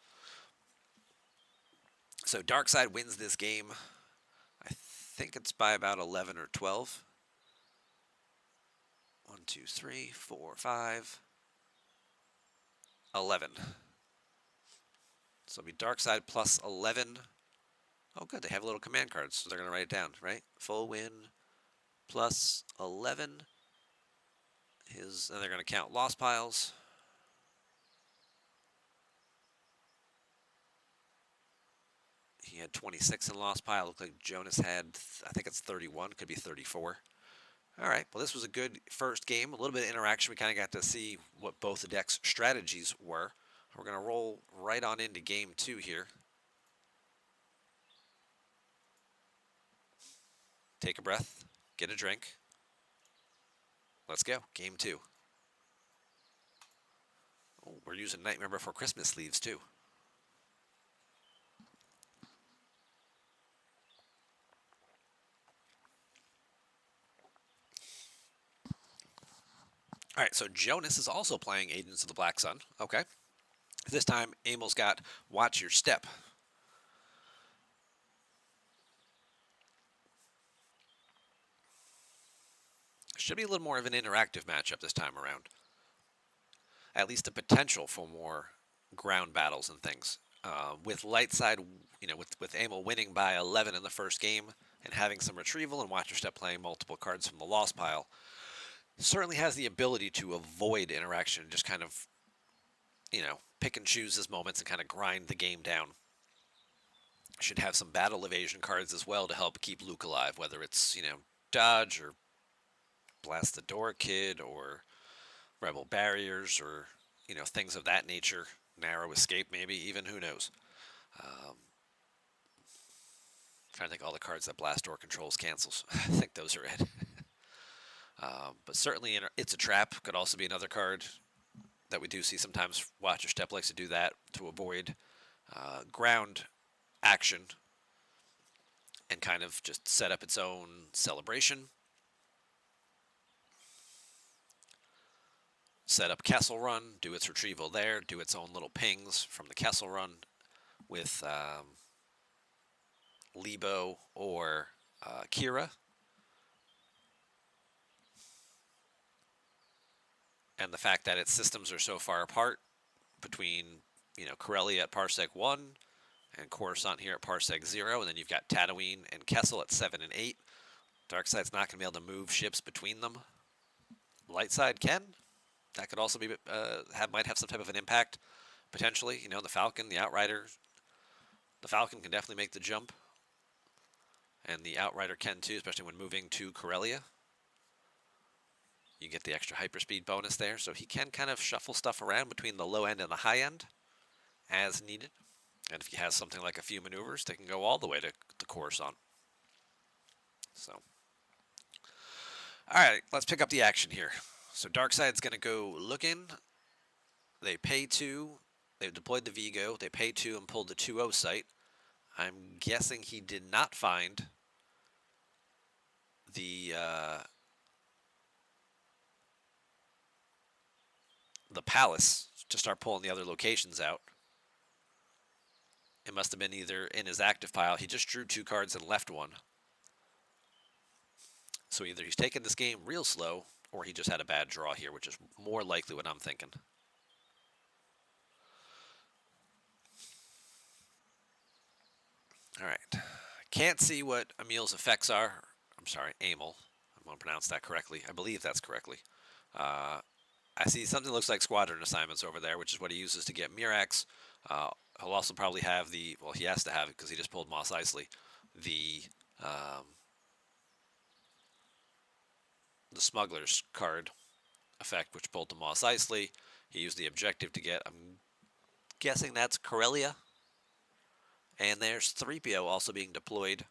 So Darkseid wins this game. I think it's by about 11 or 12. 1, 2, 3, 4, 5. 11. So it'll be Darkseid plus 11. Oh, good. They have little command cards, so they're going to write it down, right? Full win plus 11. And they're going to count lost piles. He had 26 in lost pile. Looked like Jonas had, I think it's 31. Could be 34. All right. Well, this was a good first game. A little bit of interaction. We kind of got to see what both the decks' strategies were. We're going to roll right on into game 2 here. Take a breath. Get a drink. Let's go. Game 2. Oh, we're using Nightmare Before Christmas sleeves, too. All right, so Jonas is also playing Agents of the Black Sun. Okay. This time, Emil's got Watch Your Step. Should be a little more of an interactive matchup this time around. At least the potential for more ground battles and things. With light side, with Emil winning by 11 in the first game and having some retrieval and Watch Your Step playing multiple cards from the loss pile, certainly has the ability to avoid interaction, just kind of, pick and choose his moments and kind of grind the game down. Should have some battle evasion cards as well to help keep Luke alive, whether it's, dodge or blast the door kid or rebel barriers or, things of that nature. Narrow escape, maybe, even, who knows. Um, Trying to think all the cards that blast door controls cancels. I think those are it. But certainly, it's a trap. Could also be another card that we do see sometimes. Watch Your Step likes to do that to avoid ground action and kind of just set up its own celebration. Set up Kessel Run, do its retrieval there, do its own little pings from the Kessel Run with Lebo or Kira. And the fact that its systems are so far apart between, Corellia at Parsec 1 and Coruscant here at Parsec 0, and then you've got Tatooine and Kessel at 7 and 8. Darkside's not going to be able to move ships between them. Lightside can. That could also be might have some type of an impact, potentially. The Falcon, the Outrider. The Falcon can definitely make the jump, and the Outrider can too, especially when moving to Corellia. You get the extra hyperspeed bonus there, so he can kind of shuffle stuff around between the low end and the high end as needed. And if he has something like a few maneuvers, they can go all the way to Coruscant. So, all right, let's pick up the action here. So Darkside's going to go looking. They pay 2. They've deployed the Vigo. They pay 2 and pulled the 2-0 site. I'm guessing he did not find the palace to start pulling the other locations out. It must have been either in his active pile. He just drew 2 cards and left 1. So either he's taking this game real slow, or he just had a bad draw here, which is more likely what I'm thinking. All right. Can't see what Emil's effects are. I'm sorry, Emil. I'm going to pronounce that correctly. I believe that's correctly. I see something that looks like squadron assignments over there, which is what he uses to get Mirax. He'll also probably have he has to have it because he just pulled Mos Eisley, the Smuggler's card effect, which pulled to Mos Eisley. He used the objective to get, I'm guessing that's Corellia. And there's 3PO also being deployed.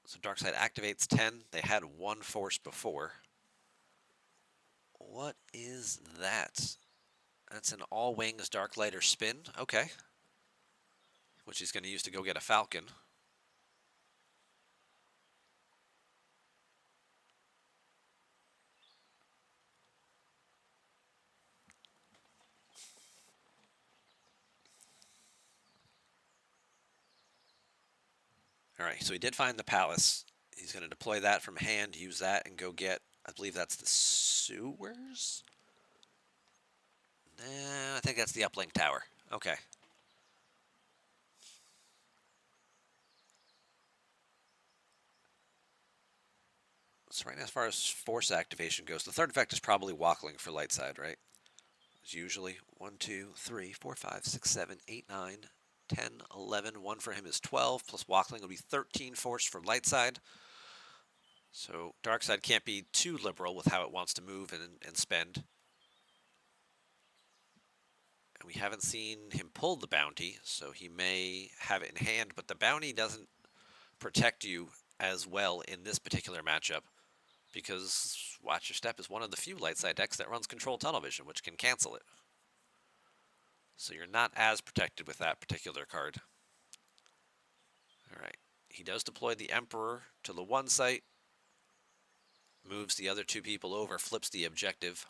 So Darkside activates 10. They had 1 force before. What is that? That's an all-wings Darklighter spin. Okay. Which he's going to use to go get a Falcon. All right, so he did find the Palace. He's going to deploy that from hand, use that, and go get, I believe that's the sewers? Nah, I think that's the uplink tower. Okay. So right now, as far as force activation goes, the third effect is probably Walkling for light side, right? It's usually 1, 2, 3, 4, 5, 6, 7, 8, 9, 10, 11. 1 for him is 12, plus Walkling will be 13 force for light side. So dark side can't be too liberal with how it wants to move and spend. And we haven't seen him pull the bounty, so he may have it in hand, but the bounty doesn't protect you as well in this particular matchup, because Watch Your Step is one of the few light side decks that runs Control Tunnel Vision, which can cancel it. So you're not as protected with that particular card. Alright, he does deploy the Emperor to the one site, moves the other two people over, flips the objective,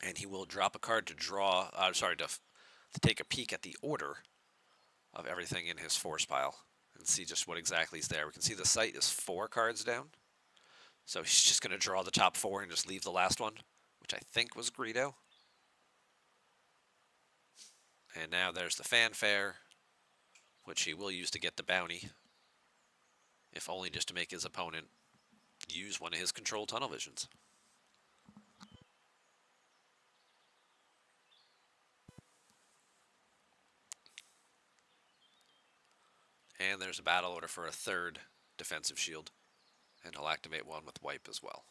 and he will drop a card to draw, to take a peek at the order of everything in his force pile and see just what exactly is there. We can see the site is 4 cards down, so he's just going to draw the top 4 and just leave the last one, which I think was Greedo. And now there's the Fanfare, which he will use to get the bounty, if only just to make his opponent use one of his Control Tunnel Visions. And there's a battle order for a 3rd defensive shield, and he'll activate one with Wipe as well.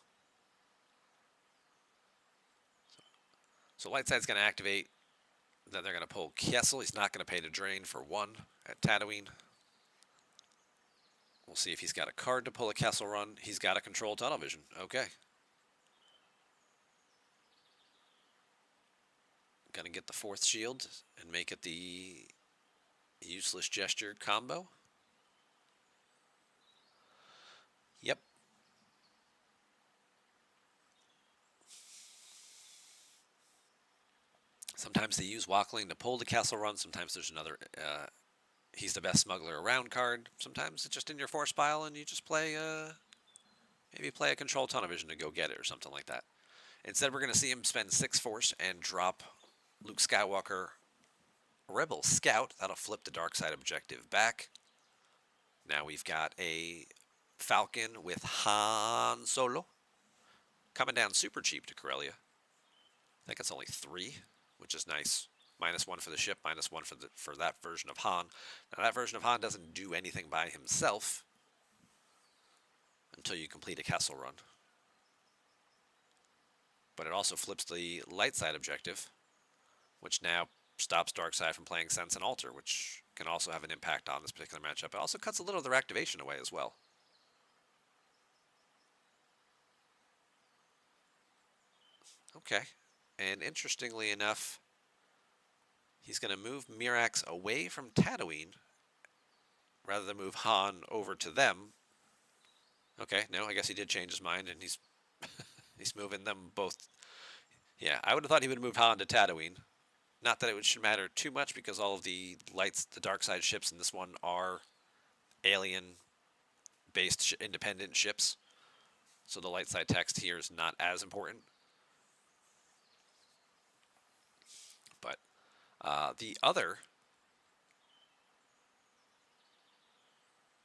So light side's going to activate, then they're going to pull Kessel. He's not going to pay to drain for 1 at Tatooine. We'll see if he's got a card to pull a Kessel run. He's got a Control Tunnel Vision. Okay. Going to get the 4th shield and make it the useless gesture combo. Yep. Sometimes they use Wackling to pull the Castle run. Sometimes there's another he's the best smuggler around card. Sometimes it's just in your force pile and you just play maybe play a Control Tunnel Vision to go get it or something like that. Instead, we're going to see him spend 6 force and drop Luke Skywalker Rebel Scout. That'll flip the dark side objective back. Now we've got a Falcon with Han Solo coming down super cheap to Corellia. I think it's only 3, which is nice. -1 for the ship, -1 for that version of Han. Now that version of Han doesn't do anything by himself until you complete a Kessel run. But it also flips the light side objective, which now stops Darkseid from playing Sense and Alter, which can also have an impact on this particular matchup. It also cuts a little of their activation away as well. Okay, and interestingly enough, he's going to move Mirax away from Tatooine rather than move Han over to them. Okay, no, I guess he did change his mind, and he's he's moving them both. Yeah, I would have thought he would move Han to Tatooine. Not that it should matter too much, because all of the dark side ships in this one are alien-based independent ships. So the light side text here is not as important. But the other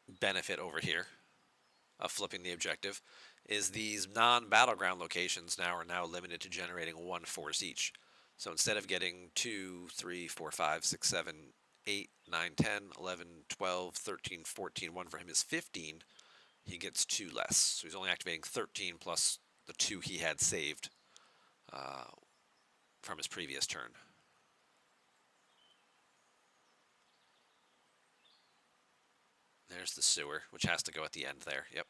benefit over here of flipping the objective is these non-battleground locations are now limited to generating 1 force each. So instead of getting 2, 3, 4, 5, 6, 7, 8, 9, 10, 11, 12, 13, 14, 1 for him is 15, he gets 2 less. So he's only activating 13 plus the 2 he had saved from his previous turn. There's the sewer, which has to go at the end there. Yep.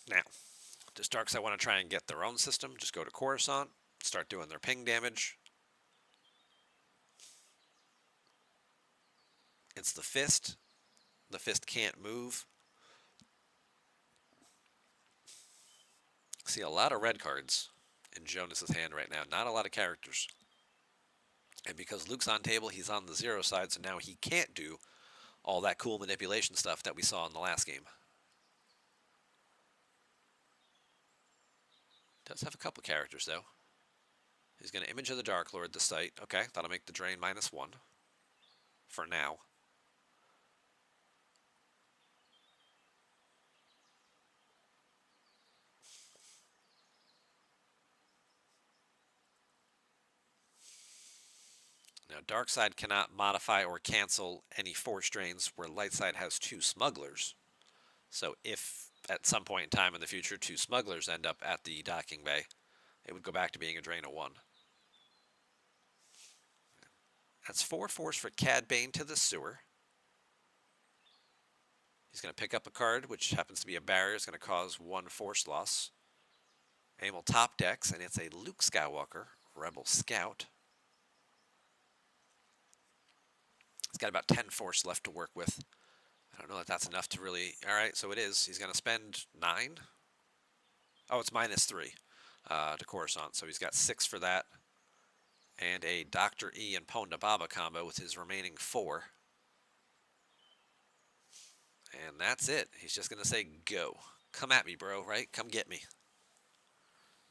Now, does Darkseid want to try and get their own system? Just go to Coruscant, start doing their ping damage. It's the Fist. The Fist can't move. See a lot of red cards in Jonas's hand right now. Not a lot of characters. And because Luke's on table, he's on the 0 side, so now he can't do all that cool manipulation stuff that we saw in the last game. Does have a couple characters, though. He's going to Image of the Dark Lord the site. Okay, that'll make the drain -1 for now. Now, Darkseid cannot modify or cancel any force drains where Lightside has 2 smugglers. So if at some point in time in the future 2 smugglers end up at the docking bay, it would go back to being a drain of 1. That's 4 force for Cad Bane to the sewer. He's going to pick up a card, which happens to be a barrier. It's going to cause 1 force loss. Emil top decks, and it's a Luke Skywalker, Rebel Scout. He's got about 10 force left to work with. I don't know if that's enough to really... All right, so it is. He's going to spend 9. Oh, it's -3 to Coruscant, so he's got 6 for that. And a Dr. E and Ponda Baba combo with his remaining 4. And that's it. He's just going to say, go. Come at me, bro, right? Come get me.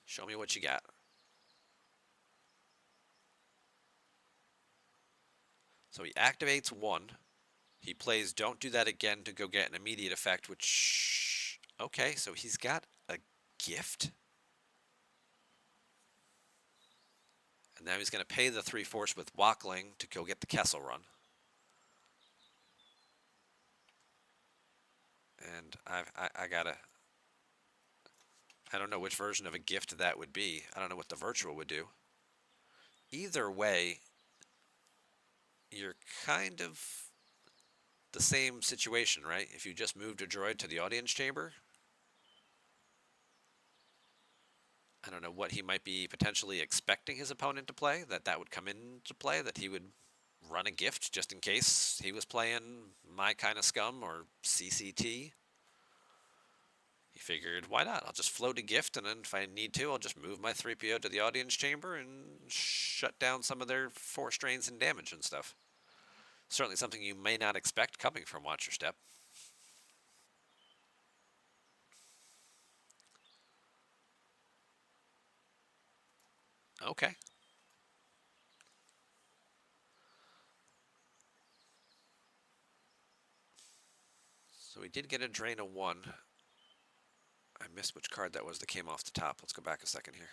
Show me what you got. So he activates 1. He plays Don't Do That Again to go get an immediate effect, which... Okay, so he's got a gift? And now he's going to pay the 3 force with Wackling to go get the Kessel Run. And I gotta... I don't know which version of a gift that would be. I don't know what the virtual would do. Either way, you're kind of the same situation, right? If you just moved a droid to the audience chamber. I don't know what he might be potentially expecting his opponent to play, that would come into play, that he would run a gift just in case he was playing my kind of scum or CCT. He figured, why not? I'll just float a gift, and then if I need to, I'll just move my 3PO to the audience chamber and shut down some of their force drains and damage and stuff. Certainly something you may not expect coming from Watch Your Step. Okay. So we did get a drain of 1. I missed which card that was that came off the top. Let's go back a second here.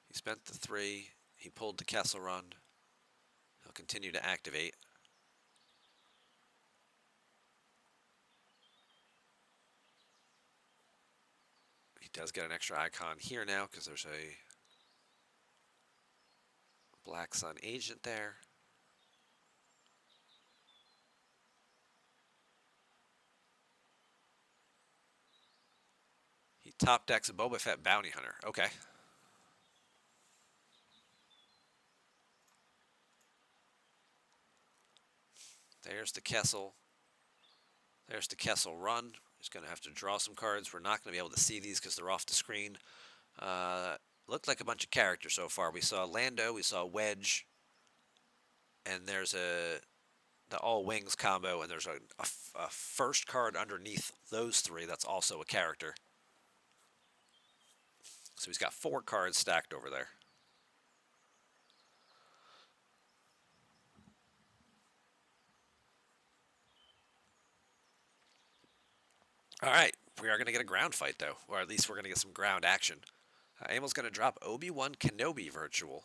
He spent the 3. He pulled the Kessel Run. He'll continue to activate. He does get an extra icon here now because there's a Black Sun agent there. He top decks a Boba Fett Bounty Hunter. Okay. There's the Kessel. There's the Kessel Run. He's going to have to draw some cards. We're not going to be able to see these because they're off the screen. Looked like a bunch of characters so far. We saw Lando, we saw Wedge, and there's the All Wings combo, and there's a first card underneath those 3 that's also a character. So he's got 4 cards stacked over there. All right, we are going to get a ground fight, though, or at least we're going to get some ground action. Emil's going to drop Obi-Wan Kenobi Virtual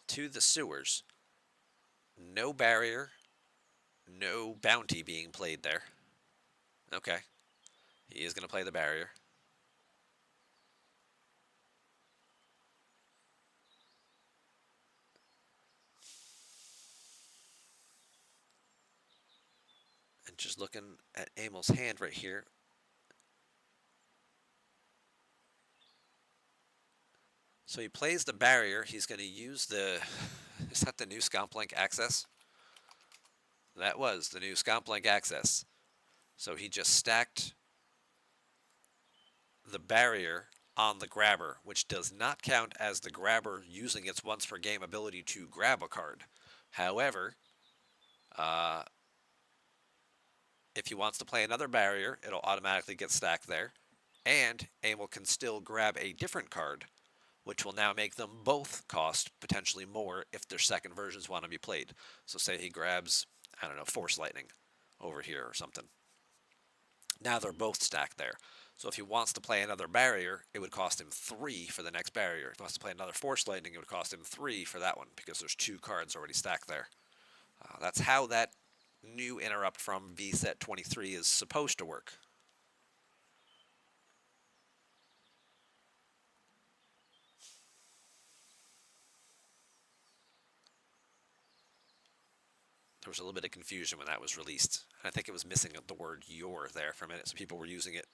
to the sewers. No barrier, no bounty being played there. Okay, he is going to play the barrier. And just looking at Emil's hand right here. So he plays the barrier. He's going to use the... Is that the new Scomplink Access? That was the new Scomplink Access. So he just stacked the barrier on the grabber, which does not count as the grabber using its once per game ability to grab a card. However, if he wants to play another barrier, it'll automatically get stacked there. And Emil can still grab a different card, which will now make them both cost potentially more if their second versions want to be played. So say he grabs, I don't know, Force Lightning over here or something. Now they're both stacked there. So if he wants to play another barrier, it would cost him 3 for the next barrier. If he wants to play another Force Lightning, it would cost him 3 for that one because there's 2 cards already stacked there. That's how that new interrupt from VSET 23 is supposed to work. There was a little bit of confusion when that was released. I think it was missing the word "your" there for a minute, so people were using it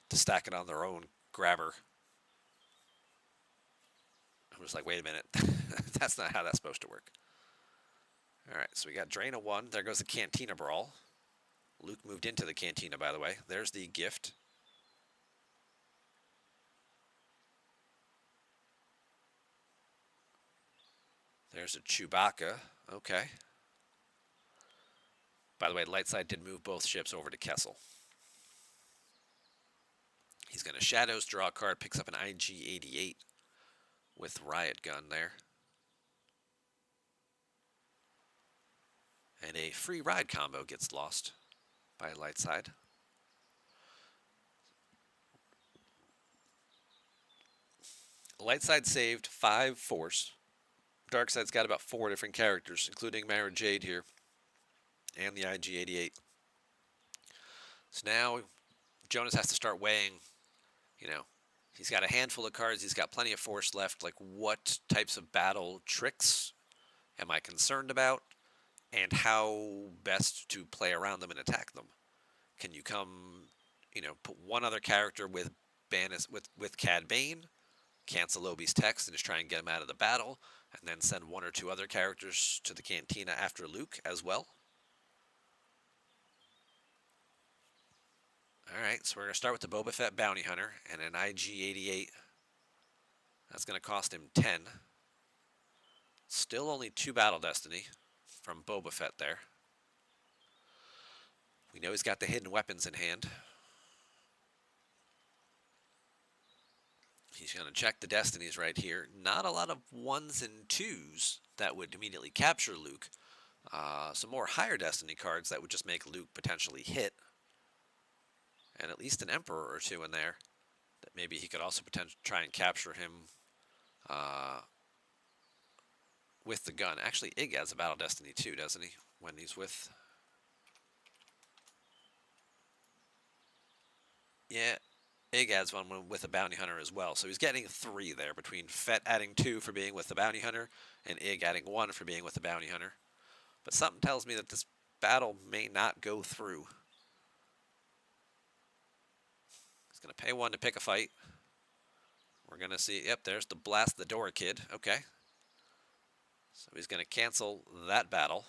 to stack it on their own grabber. I was like, wait a minute, that's not how that's supposed to work. All right, so we got drain of one. There goes the Cantina Brawl. Luke moved into the Cantina, by the way. There's the gift. There's a Chewbacca. Okay. By the way, Lightside did move both ships over to Kessel. He's going to Shadows, draw a card, picks up an IG-88 with Riot Gun there. And a free ride combo gets lost by Lightside. Lightside saved 5 force. Darkside's got about 4 different characters, including Mara Jade here and the IG-88. So now Jonas has to start weighing, you know, he's got a handful of cards, he's got plenty of force left. Like, what types of battle tricks am I concerned about? And how best to play around them and attack them? Can you come, put one other character with Cad Bane, cancel Obi's text, and just try and get him out of the battle, and then send 1 or 2 other characters to the Cantina after Luke as well? Alright, so we're going to start with the Boba Fett Bounty Hunter and an IG-88. That's going to cost him 10. Still only 2 Battle Destiny from Boba Fett there. We know he's got the hidden weapons in hand. He's going to check the Destinies right here. Not a lot of 1s and 2s that would immediately capture Luke. Some more higher Destiny cards that would just make Luke potentially hit. And at least an Emperor or 2 in there that maybe he could also potentially try and capture him with the gun. Actually, Ig has a Battle Destiny too, doesn't he? When he's with... Yeah, Ig adds one with a Bounty Hunter as well. So he's getting 3 there, between Fett adding 2 for being with the Bounty Hunter and Ig adding 1 for being with the Bounty Hunter. But something tells me that this battle may not go through. He's going to pay 1 to pick a fight. We're going to see, yep, there's the Blast the Door Kid. Okay. So he's going to cancel that battle.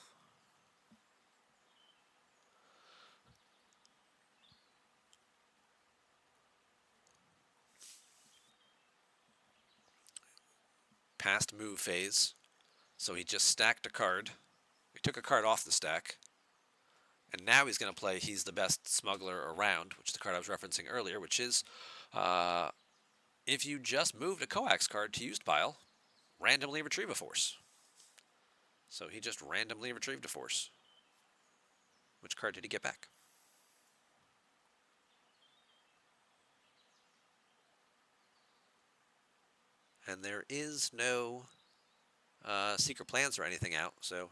Past move phase. So he just stacked a card. He took a card off the stack. And now he's going to play He's the Best Smuggler Around, which is the card I was referencing earlier, which is if you just moved a coax card to used pile, randomly retrieve a force. So he just randomly retrieved a force. Which card did he get back? And there is no secret plans or anything out, so...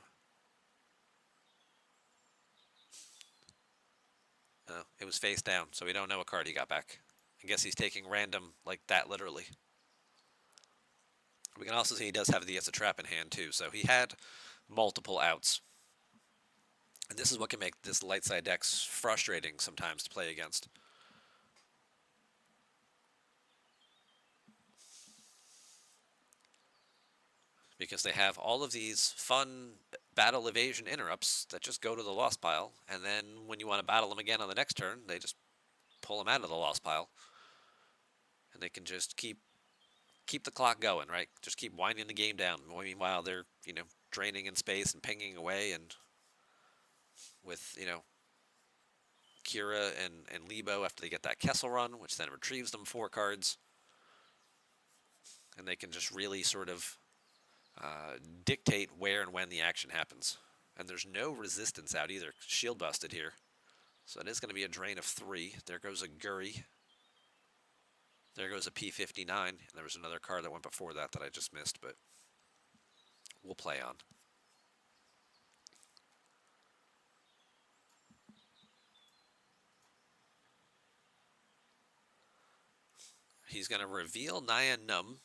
it was face down, so we don't know what card he got back. I guess he's taking random like that, literally. We can also see he does have the It's a Trap in hand, too, so he had multiple outs. And this is what can make this light side decks frustrating sometimes to play against. Because they have all of these fun battle evasion interrupts that just go to the lost pile, and then when you want to battle them again on the next turn, they just pull them out of the lost pile. And they can just keep the clock going, right? Just keep winding the game down. Meanwhile, they're, draining in space and pinging away, and with, Kira and Lebo after they get that Kessel run, which then retrieves them 4 cards. And they can just really sort of dictate where and when the action happens. And there's no resistance out either. Shield busted here. So it is going to be a drain of 3. There goes a Guri. There goes a P59. And there was another card that went before that I just missed, but we'll play on. He's going to reveal Naya Num.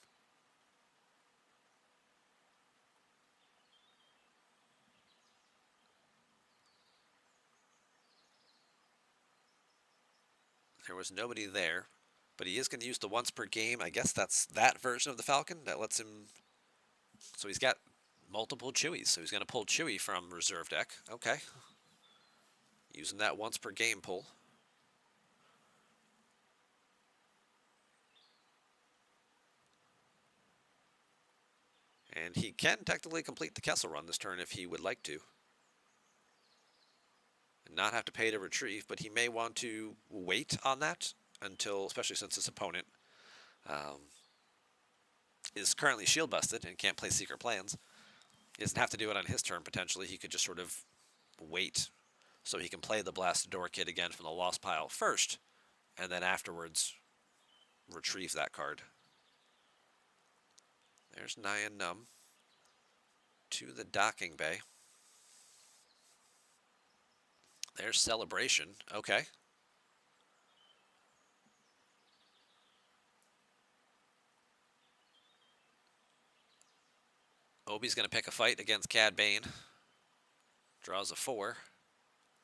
There was nobody there, but he is going to use the once per game. I guess that's that version of the Falcon that lets him. So he's got multiple Chewies. So he's going to pull Chewie from reserve deck. Okay. Using that once per game pull. And he can technically complete the Kessel Run this turn if he would like to. And not have to pay to retrieve, but he may want to wait on that until, especially since his opponent is currently shield busted and can't play Secret Plans. He doesn't have to do it on his turn, potentially. He could just sort of wait so he can play the Blasted Door Kit again from the Lost Pile first, and then afterwards retrieve that card. There's Nyan Num to the docking bay. There's Celebration. Okay. Obi's going to pick a fight against Cad Bane. Draws a 4.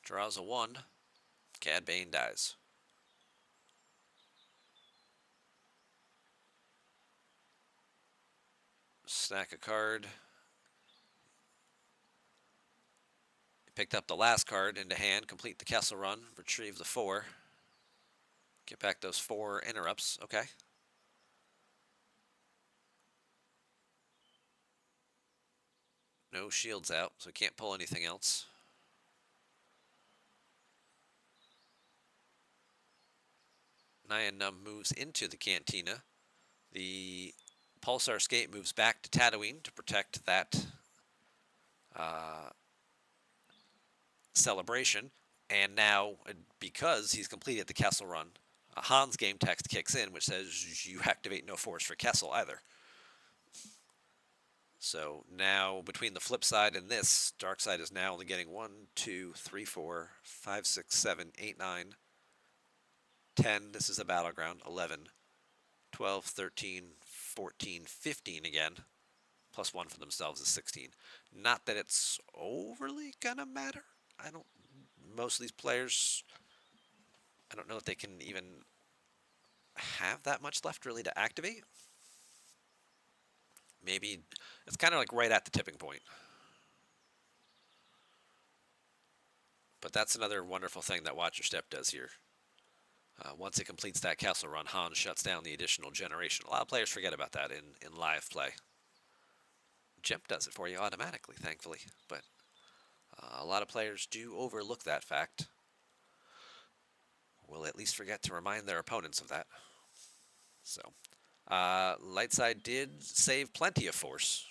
Draws a 1. Cad Bane dies. Snack a card. Picked up the last card into hand. Complete the Kessel Run. Retrieve the 4. Get back those 4 interrupts. Okay. No shields out, so can't pull anything else. Nyan Num moves into the Cantina. The Pulsar Skate moves back to Tatooine to protect that celebration. And now, because he's completed the Kessel Run, Han's game text kicks in, which says you activate no force for Kessel either. So now, between the flip side and this, dark side is now only getting 1, 2, 3, 4, 5, 6, 7, 8, 9, 10. This is a battleground. 11, 12, 13, 14, 15 again. Plus 1 for themselves is 16. Not that it's overly gonna matter. Most of these players, I don't know if they can even have that much left really to activate. Maybe it's kind of like right at the tipping point. But that's another wonderful thing that Watch Your Step does here. Once it completes that Kessel Run, Han shuts down the additional generation. A lot of players forget about that in live play. Jemp does it for you automatically, thankfully. But a lot of players do overlook that fact. Will at least forget to remind their opponents of that. So, Lightside did save plenty of force.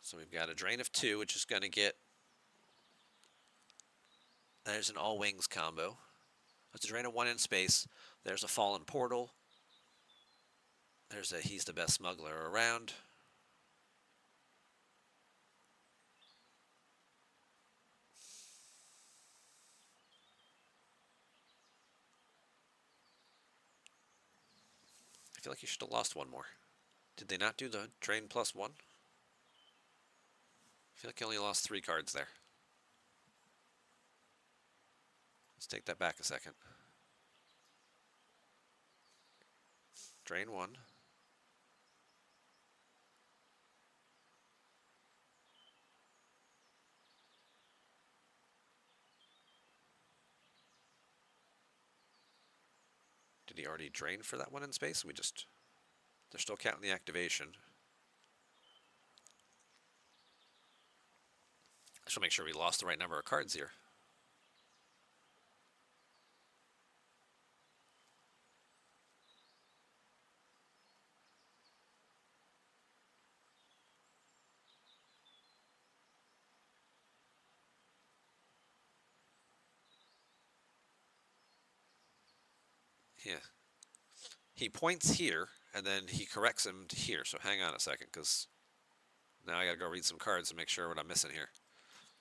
So we've got a drain of 2, which is going to get... There's an all-wings combo. That's a drain of 1 in space. There's a Fallen Portal. There's a He's the Best Smuggler Around. I feel like you should have lost 1 more. Did they not do the drain plus 1? I feel like you only lost 3 cards there. Let's take that back a second. Drain 1. Did he already drain for that 1 in space? They're still counting the activation. I should make sure we lost the right number of cards here. Yeah. He points here, and then he corrects him to here. So hang on a second, because now I got to go read some cards to make sure what I'm missing here.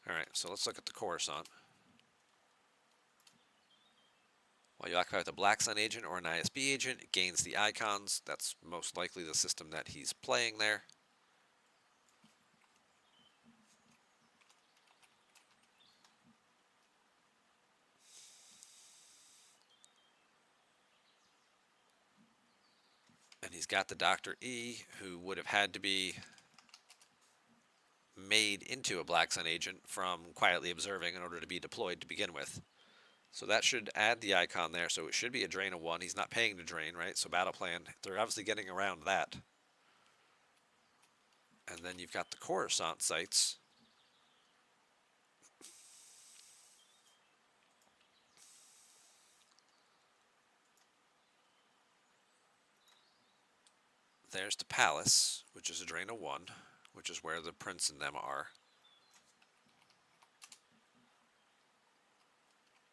All right, so let's look at the Coruscant. While you occupy with a Black Sun agent or an ISB agent, it gains the icons. That's most likely the system that he's playing there. He's got the Dr. E, who would have had to be made into a Black Sun agent from quietly observing in order to be deployed to begin with. So that should add the icon there, so it should be a drain of 1. He's not paying to drain, right? So battle plan, they're obviously getting around that. And then you've got the Coruscant sites. There's the Palace, which is a drain of 1, which is where the Prince and them are.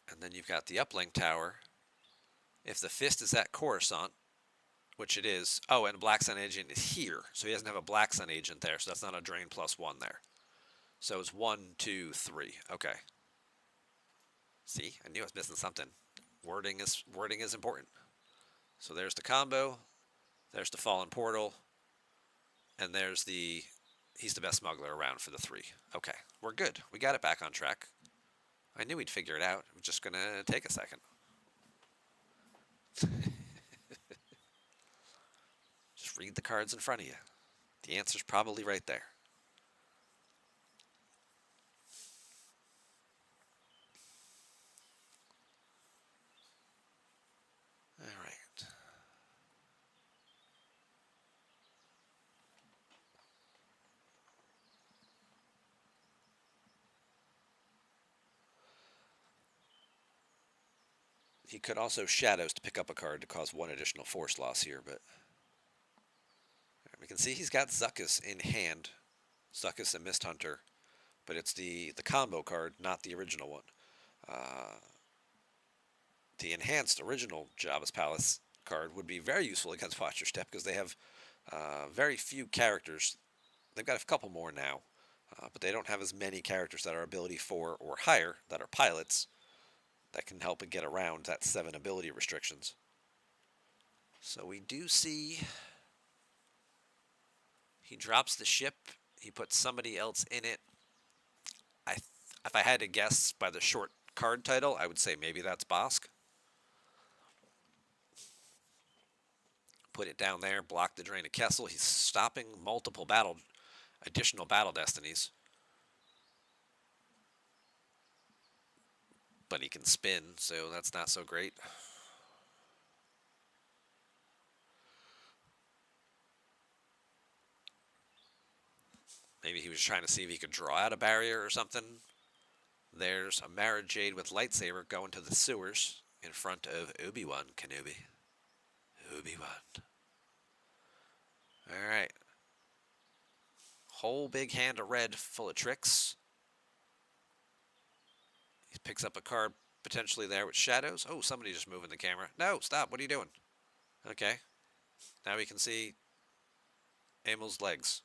And then you've got the uplink tower. If the Fist is at Coruscant, which it is. Oh, and Black Sun agent is here. So he doesn't have a Black Sun agent there, so that's not a drain plus 1 there. So it's 1, 2, 3. Okay. See, I knew I was missing something. Wording is important. So there's the combo. There's the Fallen Portal. And there's the... He's the best smuggler around for the 3. Okay, we're good. We got it back on track. I knew we'd figure it out. It was just going to take a second. Just read the cards in front of you. The answer's probably right there. All right. He could also Shadows to pick up a card to cause 1 additional force loss here, but... We can see he's got Zuckuss in hand. Zuckuss and Mist Hunter. But it's the combo card, not the original one. The enhanced original Jabba's Palace card would be very useful against Watch Your Step because they have very few characters. They've got a couple more now, but they don't have as many characters that are ability 4 or higher that are pilots that can help it get around that 7 ability restrictions. So we do see he drops the ship. He puts somebody else in it. If I had to guess by the short card title, I would say maybe that's Bosk. Put it down there, block the drain of Kessel. He's stopping multiple additional battle destinies. But he can spin, so that's not so great. Maybe he was trying to see if he could draw out a barrier or something. There's a Mara Jade with lightsaber going to the sewers in front of Obi-Wan Kenobi. Obi-Wan. All right. Whole big hand of red full of tricks. He picks up a card potentially there with Shadows. Oh, somebody just moving the camera. No, stop. What are you doing? Okay. Now we can see Emil's legs.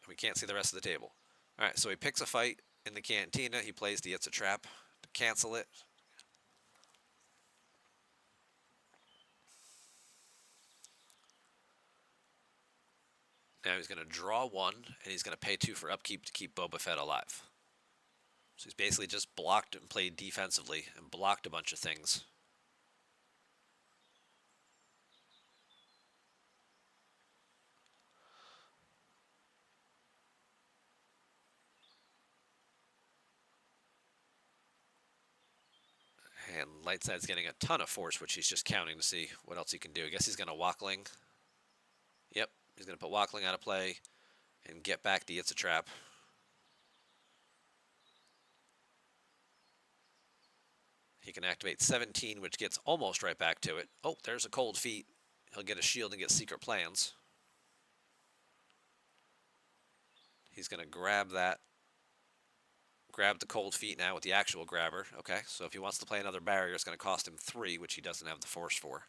We can't see the rest of the table. All right, so he picks a fight in the cantina. He plays the It's a Trap to cancel it. Now he's going to draw 1, and he's going to pay 2 for upkeep to keep Boba Fett alive. So he's basically just blocked and played defensively and blocked a bunch of things. And Lightside's getting a ton of force, which he's just counting to see what else he can do. I guess he's going to Walkling. Yep, he's going to put Walkling out of play and get back the It's a Trap. He can activate 17, which gets almost right back to it. Oh, there's a Cold Feet. He'll get a shield and get Secret Plans. He's going to grab that. Grab the Cold Feet now with the actual grabber. Okay, so if he wants to play another barrier, it's going to cost him 3, which he doesn't have the force for.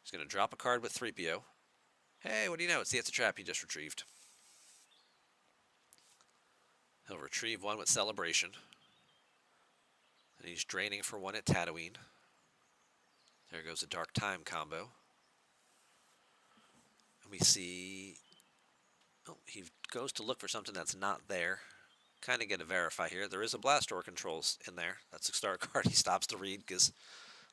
He's going to drop a card with 3PO. Hey, what do you know? It's the It's a Trap he just retrieved. He'll retrieve 1 with Celebration. And he's draining for 1 at Tatooine. There goes a Dark Time combo. And we see... Oh, he goes to look for something that's not there. Kind of get a verify here. There is a Blast Door controls in there. That's a star card he stops to read because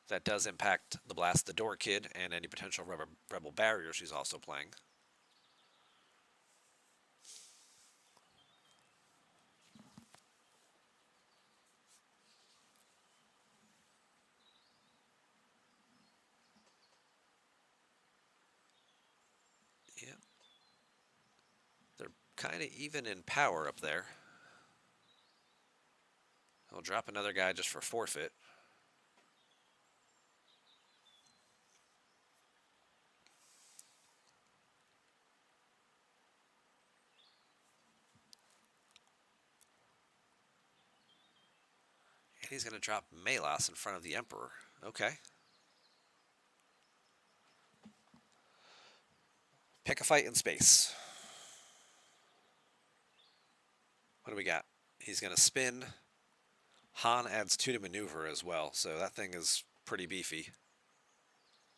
That does impact the Blast the Door Kid and any potential rebel barriers he's also playing. Yeah. They're kind of even in power up there. He'll drop another guy just for forfeit. And he's going to drop Melas in front of the Emperor. Okay. Pick a fight in space. What do we got? He's going to spin. Han adds 2 to maneuver as well, so that thing is pretty beefy.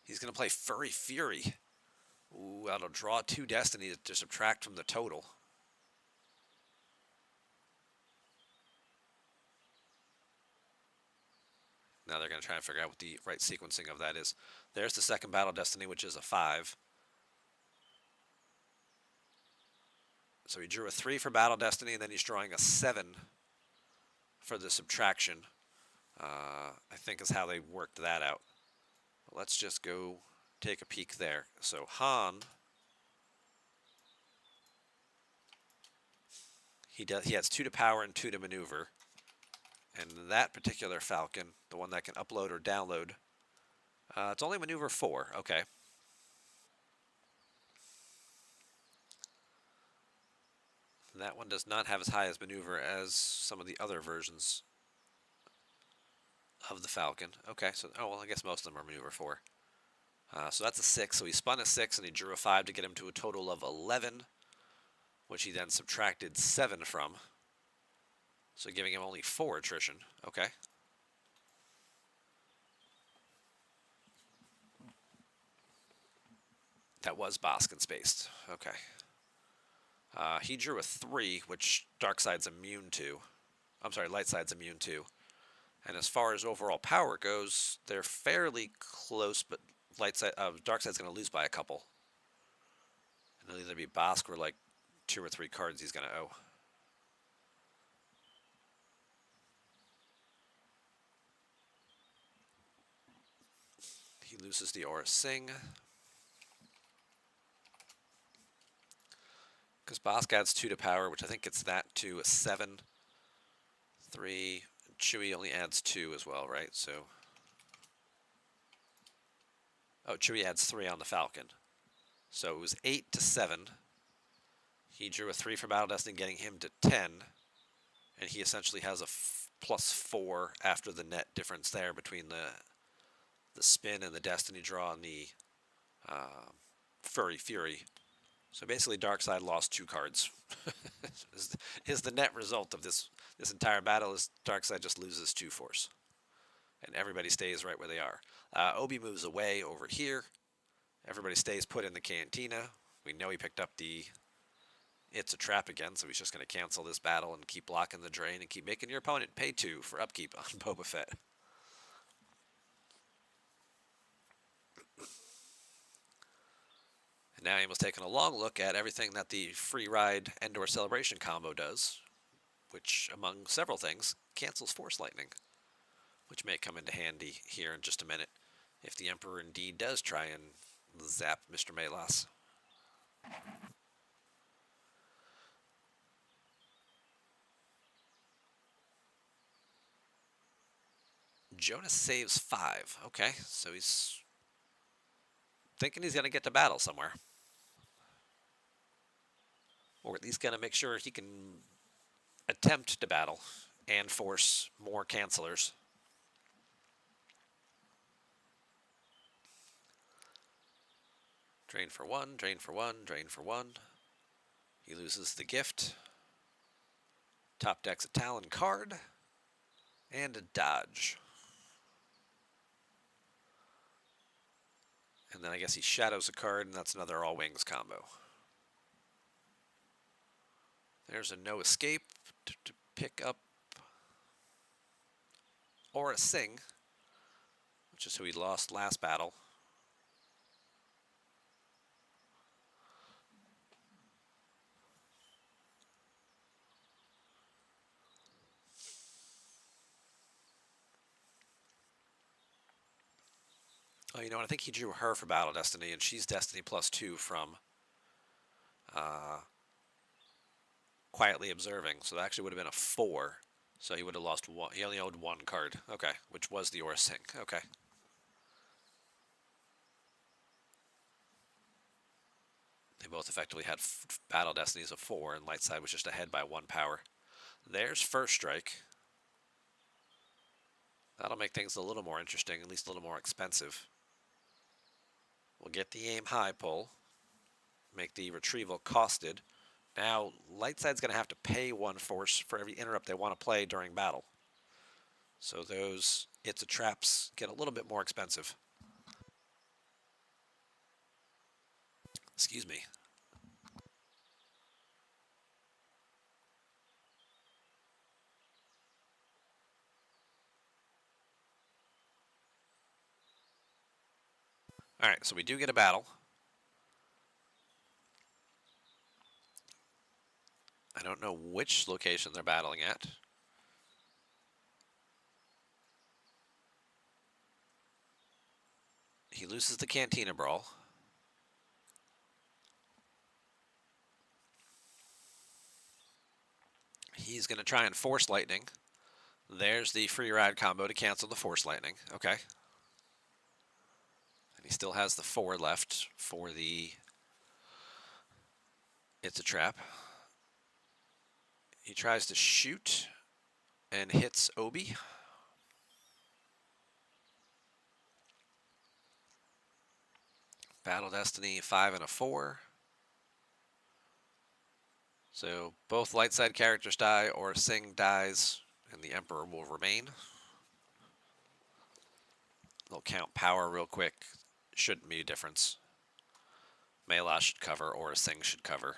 He's going to play Furry Fury. Ooh, that'll draw 2 Destiny to subtract from the total. Now they're going to try and figure out what the right sequencing of that is. There's the second Battle Destiny, which is a 5. So he drew a 3 for Battle Destiny, and then he's drawing a 7 for the subtraction. I think is how they worked that out. But let's just go take a peek there. So Han, he has 2 to power and 2 to maneuver. And that particular Falcon, the one that can upload or download, it's only maneuver 4. Okay. That one does not have as high as maneuver as some of the other versions of the Falcon. Okay, so, oh, well, I guess most of them are maneuver 4. So that's a 6. So he spun a 6 and he drew a 5 to get him to a total of 11, which he then subtracted 7 from. So giving him only 4 attrition. Okay. That was Boskin spaced. Okay. He drew a 3, which Darkside's immune to. I'm sorry, Lightside's immune to. And as far as overall power goes, they're fairly close, but Darkside's going to lose by a couple. And it'll either be Bosk or like 2 or 3 cards he's going to owe. He loses the Aura Sing. Because Bosk adds 2 to power, which I think gets that to a 7. 3. Chewie only adds 2 as well, right? So. Oh, Chewie adds 3 on the Falcon. So it was 8 to 7. He drew a 3 for Battle Destiny, getting him to 10. And he essentially has a +4 after the net difference there between the spin and the Destiny draw and the Furry Fury. So basically, Darkseid lost 2 cards. is the net result of this entire battle is Darkseid just loses 2 force. And everybody stays right where they are. Obi moves away over here. Everybody stays put in the Cantina. We know he picked up the It's a Trap again, so he's just going to cancel this battle and keep blocking the drain and keep making your opponent pay 2 for upkeep on Boba Fett. And now Emil's taking a long look at everything that the Free Ride Endor Celebration combo does, which, among several things, cancels Force Lightning, which may come into handy here in just a minute if the Emperor indeed does try and zap Mr. Melas. Jonas saves 5. Okay, so he's thinking he's going to get to battle somewhere. Or at least going to make sure he can attempt to battle and force more cancelers. Drain for 1, drain for 1, drain for 1. He loses the gift. Top deck's a Talon card. And a dodge. And then I guess he shadows a card, and that's another all wings combo. There's a no escape to pick up Aura Sing, which is who he lost last battle. Oh, you know what? I think he drew her for Battle Destiny, and she's Destiny +2 from uh, Quietly Observing. So that actually would have been a 4. So he would have lost one. He only owed 1 card. Okay, which was the Aura Sync. Okay. They both effectively had Battle Destinies of 4, and Lightside was just ahead by 1 power. There's First Strike. That'll make things a little more interesting, at least a little more expensive. We'll get the aim high pull, make the retrieval costed. Now, Lightside's going to have to pay 1 force for every interrupt they want to play during battle. So those It's a Traps get a little bit more expensive. Excuse me. All right, so we do get a battle. I don't know which location they're battling at. He loses the Cantina Brawl. He's going to try and Force Lightning. There's the free ride combo to cancel the Force Lightning. Okay. And he still has the 4 left for the It's a Trap. He tries to shoot and hits Obi. Battle Destiny 5 and a 4. So both light side characters die or Sing dies and the Emperor will remain. They'll count power real quick. Shouldn't be a difference. Mela should cover or a Sing should cover.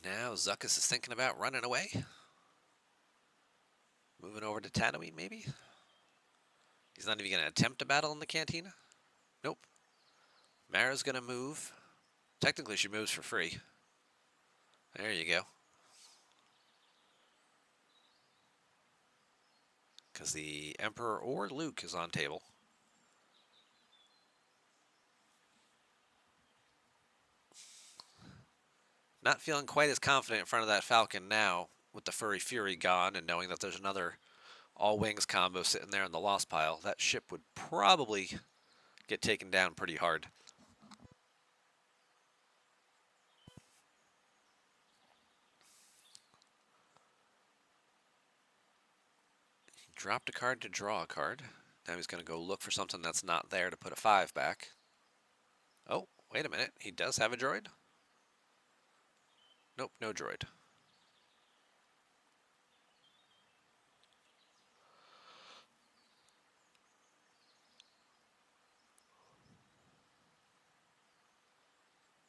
Now Zuckus is thinking about running away. Moving over to Tatooine, maybe? He's not even going to attempt to battle in the Cantina? Nope. Mara's going to move. Technically, she moves for free. There you go. Because the Emperor or Luke is on table. Not feeling quite as confident in front of that Falcon now with the Furry Fury gone and knowing that there's another all-wings combo sitting there in the lost pile. That ship would probably get taken down pretty hard. He dropped a card to draw a card. Now he's going to go look for something that's not there to put a 5 back. Oh, wait a minute. He does have a droid? Nope, no droid.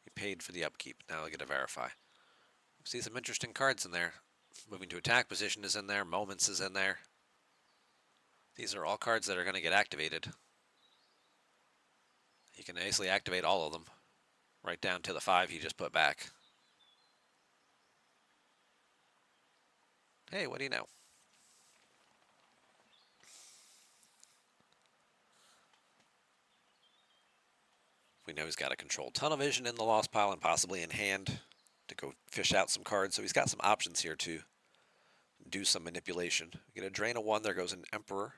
He paid for the upkeep. Now I get to verify. See some interesting cards in there. Moving to attack position is in there. Moments is in there. These are all cards that are going to get activated. You can easily activate all of them. Right down to the 5 he just put back. Hey, what do you know? We know he's got a controlled tunnel vision in the lost pile and possibly in hand to go fish out some cards. So he's got some options here to do some manipulation. We get a drain of 1. There goes an Emperor.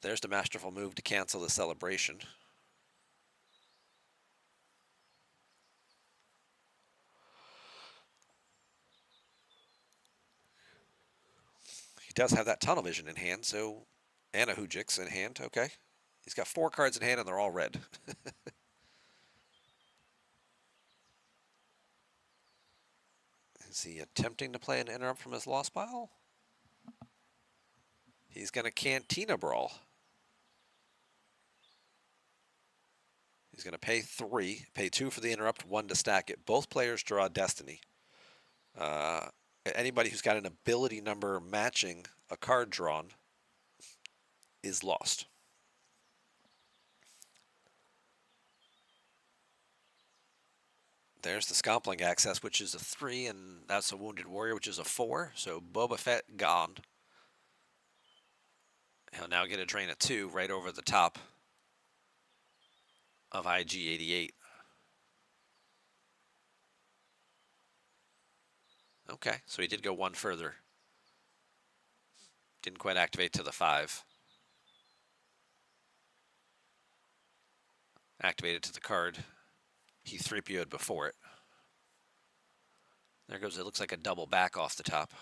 There's the masterful move to cancel the celebration. He does have that tunnel vision in hand, so and a Hujix in hand. Okay. He's got 4 cards in hand and they're all red. Is he attempting to play an interrupt from his lost pile? He's going to Cantina Brawl. He's going to pay 3, pay 2 for the interrupt, 1 to stack it. Both players draw Destiny. Uh, Anybody who's got an ability number matching a card drawn is lost. There's the Scompling access, which is a 3, and that's a Wounded Warrior, which is a 4. So Boba Fett gone. He'll now get a drain of 2 right over the top of IG-88. Okay, so he did go 1 further. Didn't quite activate to the 5. Activated to the card. He 3PO'd before it. There goes, it looks like a double back off the top.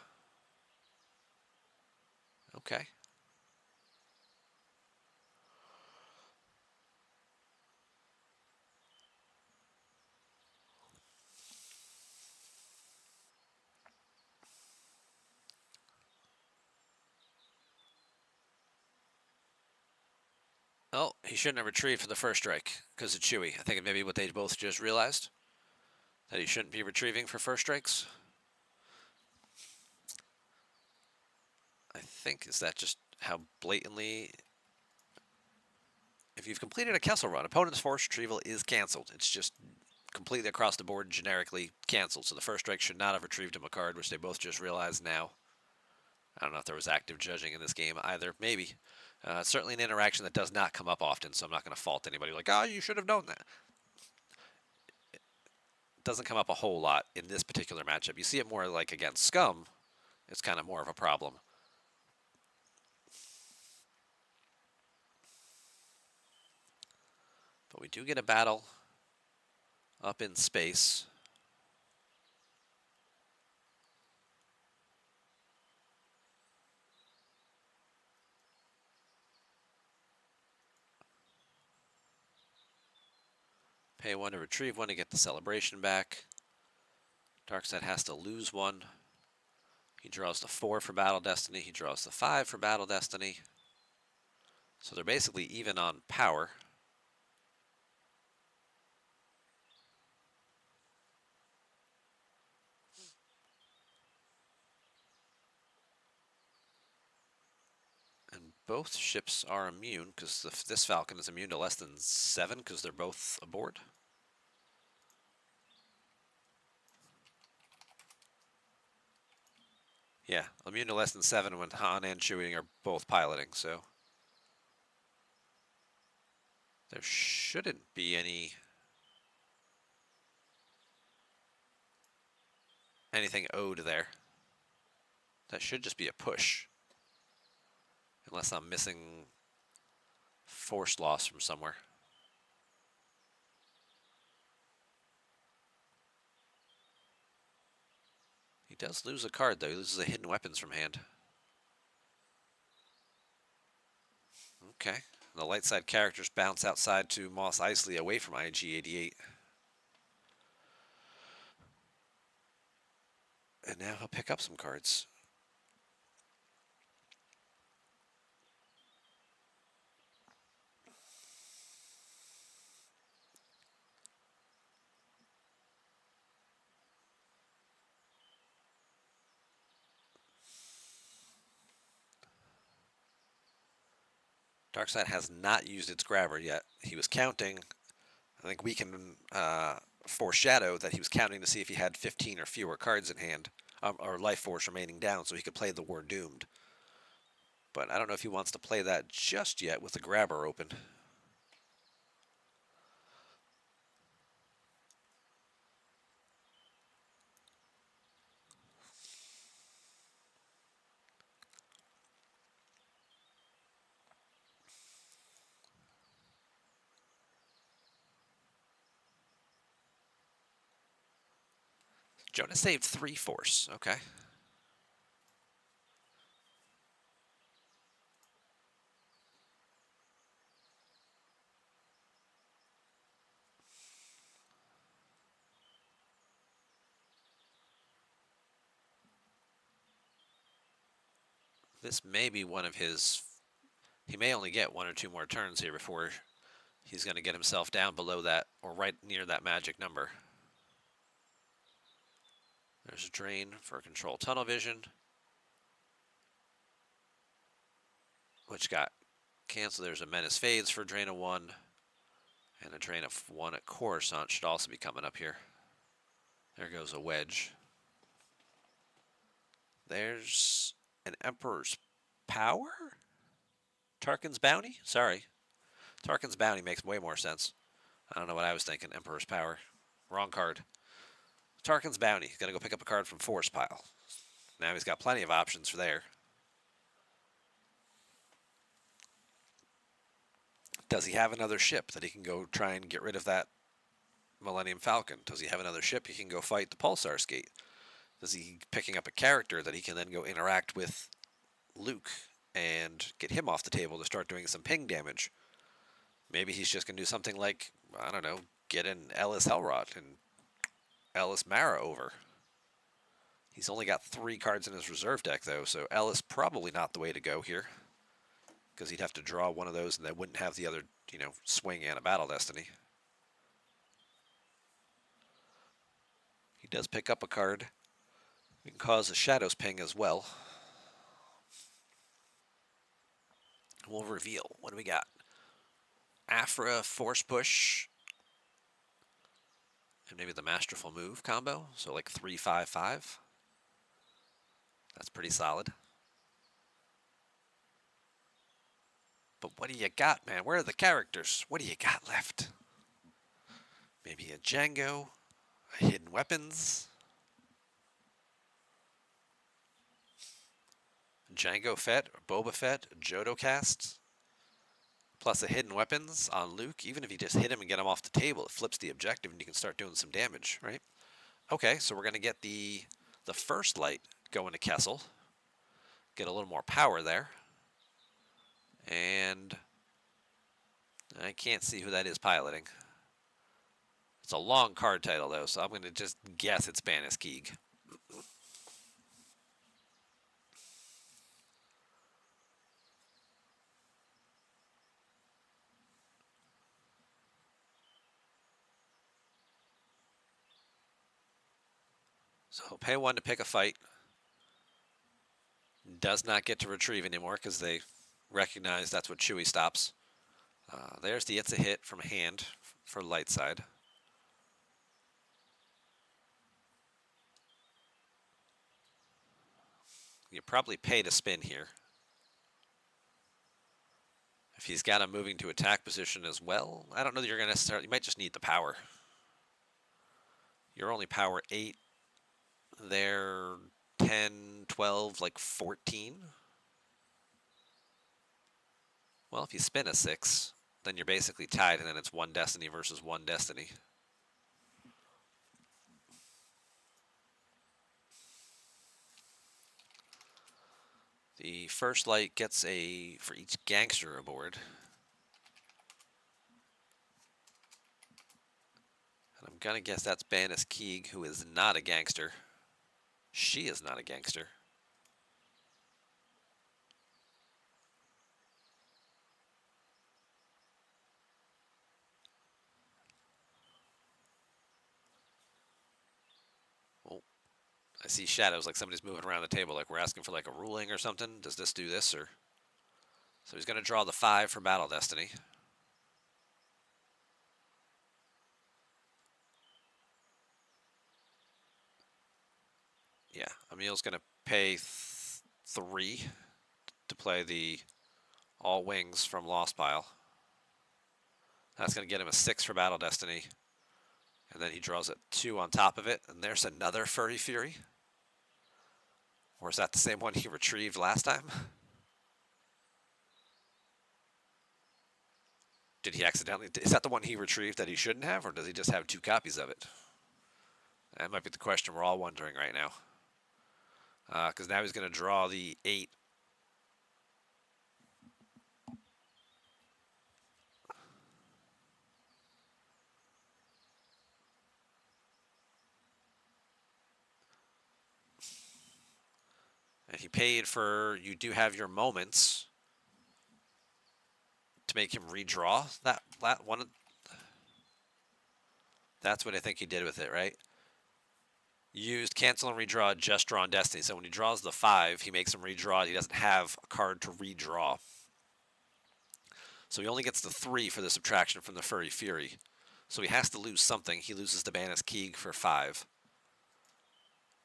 Okay. Oh, he shouldn't have retrieved for the first strike because of Chewie. I think maybe what they both just realized, that he shouldn't be retrieving for first strikes. I think, is that just how blatantly... If you've completed a Kessel run, opponent's force retrieval is canceled. It's just completely across the board, generically canceled. So the first strike should not have retrieved him a card, which they both just realized now. I don't know if there was active judging in this game either. Maybe. Certainly an interaction that does not come up often, so I'm not going to fault anybody like, oh, you should have known that. It doesn't come up a whole lot in this particular matchup. You see it more like against Scum. It's kind of more of a problem. But we do get a battle up in space. Pay 1 to retrieve 1 to get the celebration back. Darkseid has to lose 1. He draws the 4 for Battle Destiny. He draws the 5 for Battle Destiny. So they're basically even on power. And both ships are immune, because this Falcon is immune to less than 7, because they're both aboard. Yeah, immune to less than 7 when Han and Chewie are both piloting, so... There shouldn't be anything owed there. That should just be a push. Unless I'm missing force loss from somewhere. He does lose a card, though. He loses a hidden weapons from hand. Okay. The light side characters bounce outside to Mos Eisley away from IG-88. And now he'll pick up some cards. Darkseid has not used its grabber yet. He was counting. I think we can foreshadow that he was counting to see if he had 15 or fewer cards in hand, or life force remaining down, so he could play the War Doomed. But I don't know if he wants to play that just yet with the grabber open. Jonas saved 3 force. Okay. This may be one of his... He may only get 1 or 2 more turns here before he's going to get himself down below that, or right near that magic number. There's a drain for control tunnel vision, which got canceled. There's a Menace Fades for drain of 1, and a drain of 1 at Coruscant should also be coming up here. There goes a wedge. There's an Emperor's Power? Tarkin's Bounty? Sorry. Tarkin's Bounty makes way more sense. I don't know what I was thinking. Emperor's Power. Wrong card. Tarkin's Bounty. He's going to go pick up a card from Force Pile. Now he's got plenty of options for there. Does he have another ship that he can go try and get rid of that Millennium Falcon? Does he have another ship he can go fight the Pulsar Skate? Is he picking up a character that he can then go interact with Luke and get him off the table to start doing some ping damage? Maybe he's just going to do something like, I don't know, get an Ellis Hellrod and Ellis Mara over. He's only got 3 cards in his reserve deck, though, so Ellis probably not the way to go here, because he'd have to draw one of those and they wouldn't have the other, swing and a Battle Destiny. He does pick up a card. We can cause a Shadows ping as well. We'll reveal. What do we got? Afra, Force Push, and maybe the Masterful Move combo. So like 3-5-5. That's pretty solid. But what do you got, man? Where are the characters? What do you got left? Maybe a Django, a Hidden Weapons. Jango Fett, or Boba Fett, Jodocast, plus a Hidden Weapons on Luke. Even if you just hit him and get him off the table, it flips the objective and you can start doing some damage, right? Okay, so we're going to get the first light going to Kessel. Get a little more power there. And I can't see who that is piloting. It's a long card title, though, so I'm going to just guess it's Banis Keeg. So pay 1 to pick a fight. Does not get to retrieve anymore because they recognize that's what Chewie stops. There's the It's a Hit from hand for light side. You probably pay to spin here. If he's got him moving to attack position as well, I don't know that you're going to necessarily... You might just need the power. You're only power 8. They're 10, 12, like 14. Well, if you spin a 6, then you're basically tied, and then it's 1 destiny versus 1 destiny. The first light gets a, for each gangster aboard. And I'm going to guess that's Banis Keeg, who is not a gangster. She is not a gangster. Oh, I see shadows, like somebody's moving around the table, like we're asking for like a ruling or something. Does this do this, or? So he's going to draw the 5 for Battle Destiny. Yeah, Emil's going to pay 3 to play the all wings from Lost Pile. That's going to get him a 6 for Battle Destiny. And then he draws a 2 on top of it. And there's another Furry Fury. Or is that the same one he retrieved last time? Did he accidentally... Is that the one he retrieved that he shouldn't have? Or does he just have 2 copies of it? That might be the question we're all wondering right now. Because now he's going to draw the 8. And he paid for, you do have your moments to make him redraw that one. That's what I think he did with it, right? Used cancel and redraw, just draw on destiny. So when he draws the 5, he makes him redraw. He doesn't have a card to redraw. So he only gets the 3 for the subtraction from the Furry Fury. So he has to lose something. He loses the Banis Keeg for 5.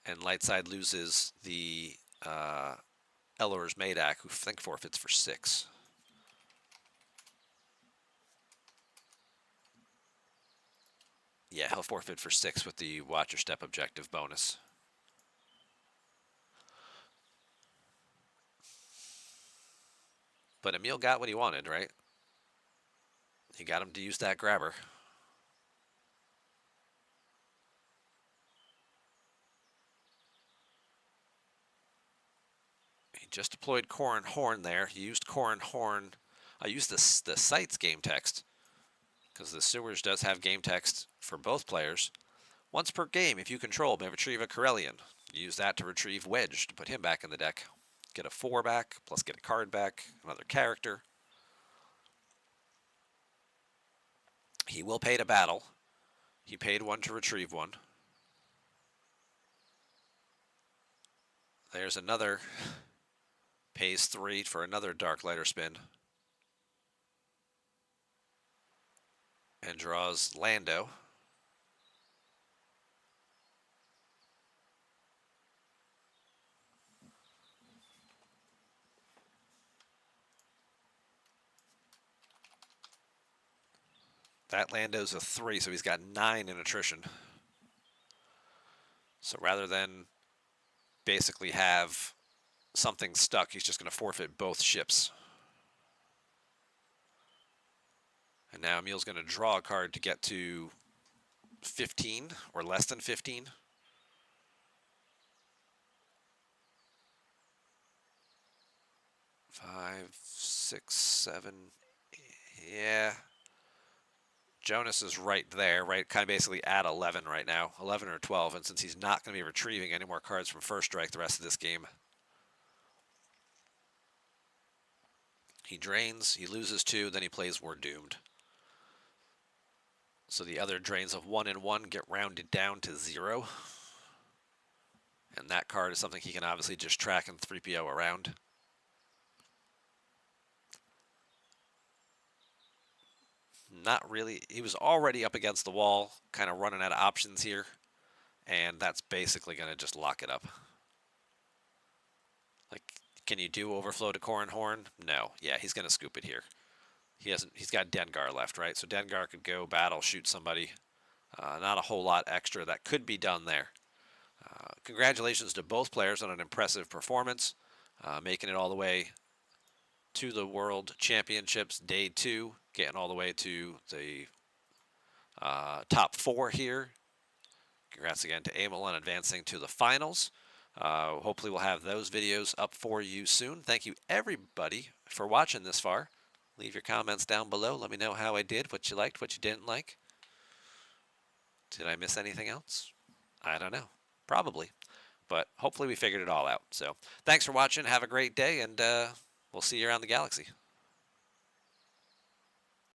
And Lightside loses the Elor's Madak, who I think forfeits for 6. Yeah, he'll forfeit for 6 with the Watch Your Step objective bonus. But Emil got what he wanted, right? He got him to use that grabber. He just deployed Corrin Horn there. He used Corrin Horn. I used the site's game text, because the sewers does have game text for both players. Once per game, if you control, may retrieve a Corellian. Use that to retrieve Wedge to put him back in the deck. Get a 4 back, plus get a card back, another character. He will pay to battle. He paid 1 to retrieve 1. There's another. Pays 3 for another Dark Lighter spin. And draws Lando. That Lando's a 3, so he's got 9 in attrition. So rather than basically have something stuck, he's just going to forfeit both ships. And now Emil's going to draw a card to get to 15 or less than 15. Five, 6, 7. Yeah. Jonas is right there, right? Kind of basically at 11 right now, 11 or 12. And since he's not going to be retrieving any more cards from First Strike the rest of this game, he drains, he loses 2, then he plays We're Doomed. So the other drains of 1 and 1 get rounded down to 0. And that card is something he can obviously just track and 3PO around. Not really. He was already up against the wall, kind of running out of options here. And that's basically going to just lock it up. Like, can you do overflow to Corrin Horn? No. Yeah, he's going to scoop it here. He's got Dengar left, right? So Dengar could go battle, shoot somebody. Not a whole lot extra that could be done there. Congratulations to both players on an impressive performance, making it all the way to the World Championships Day 2, getting all the way to the top 4 here. Congrats again to Emil on advancing to the finals. Hopefully we'll have those videos up for you soon. Thank you everybody for watching this far. Leave your comments down below. Let me know how I did, what you liked, what you didn't like. Did I miss anything else? I don't know. Probably. But hopefully we figured it all out. So thanks for watching. Have a great day, and we'll see you around the galaxy.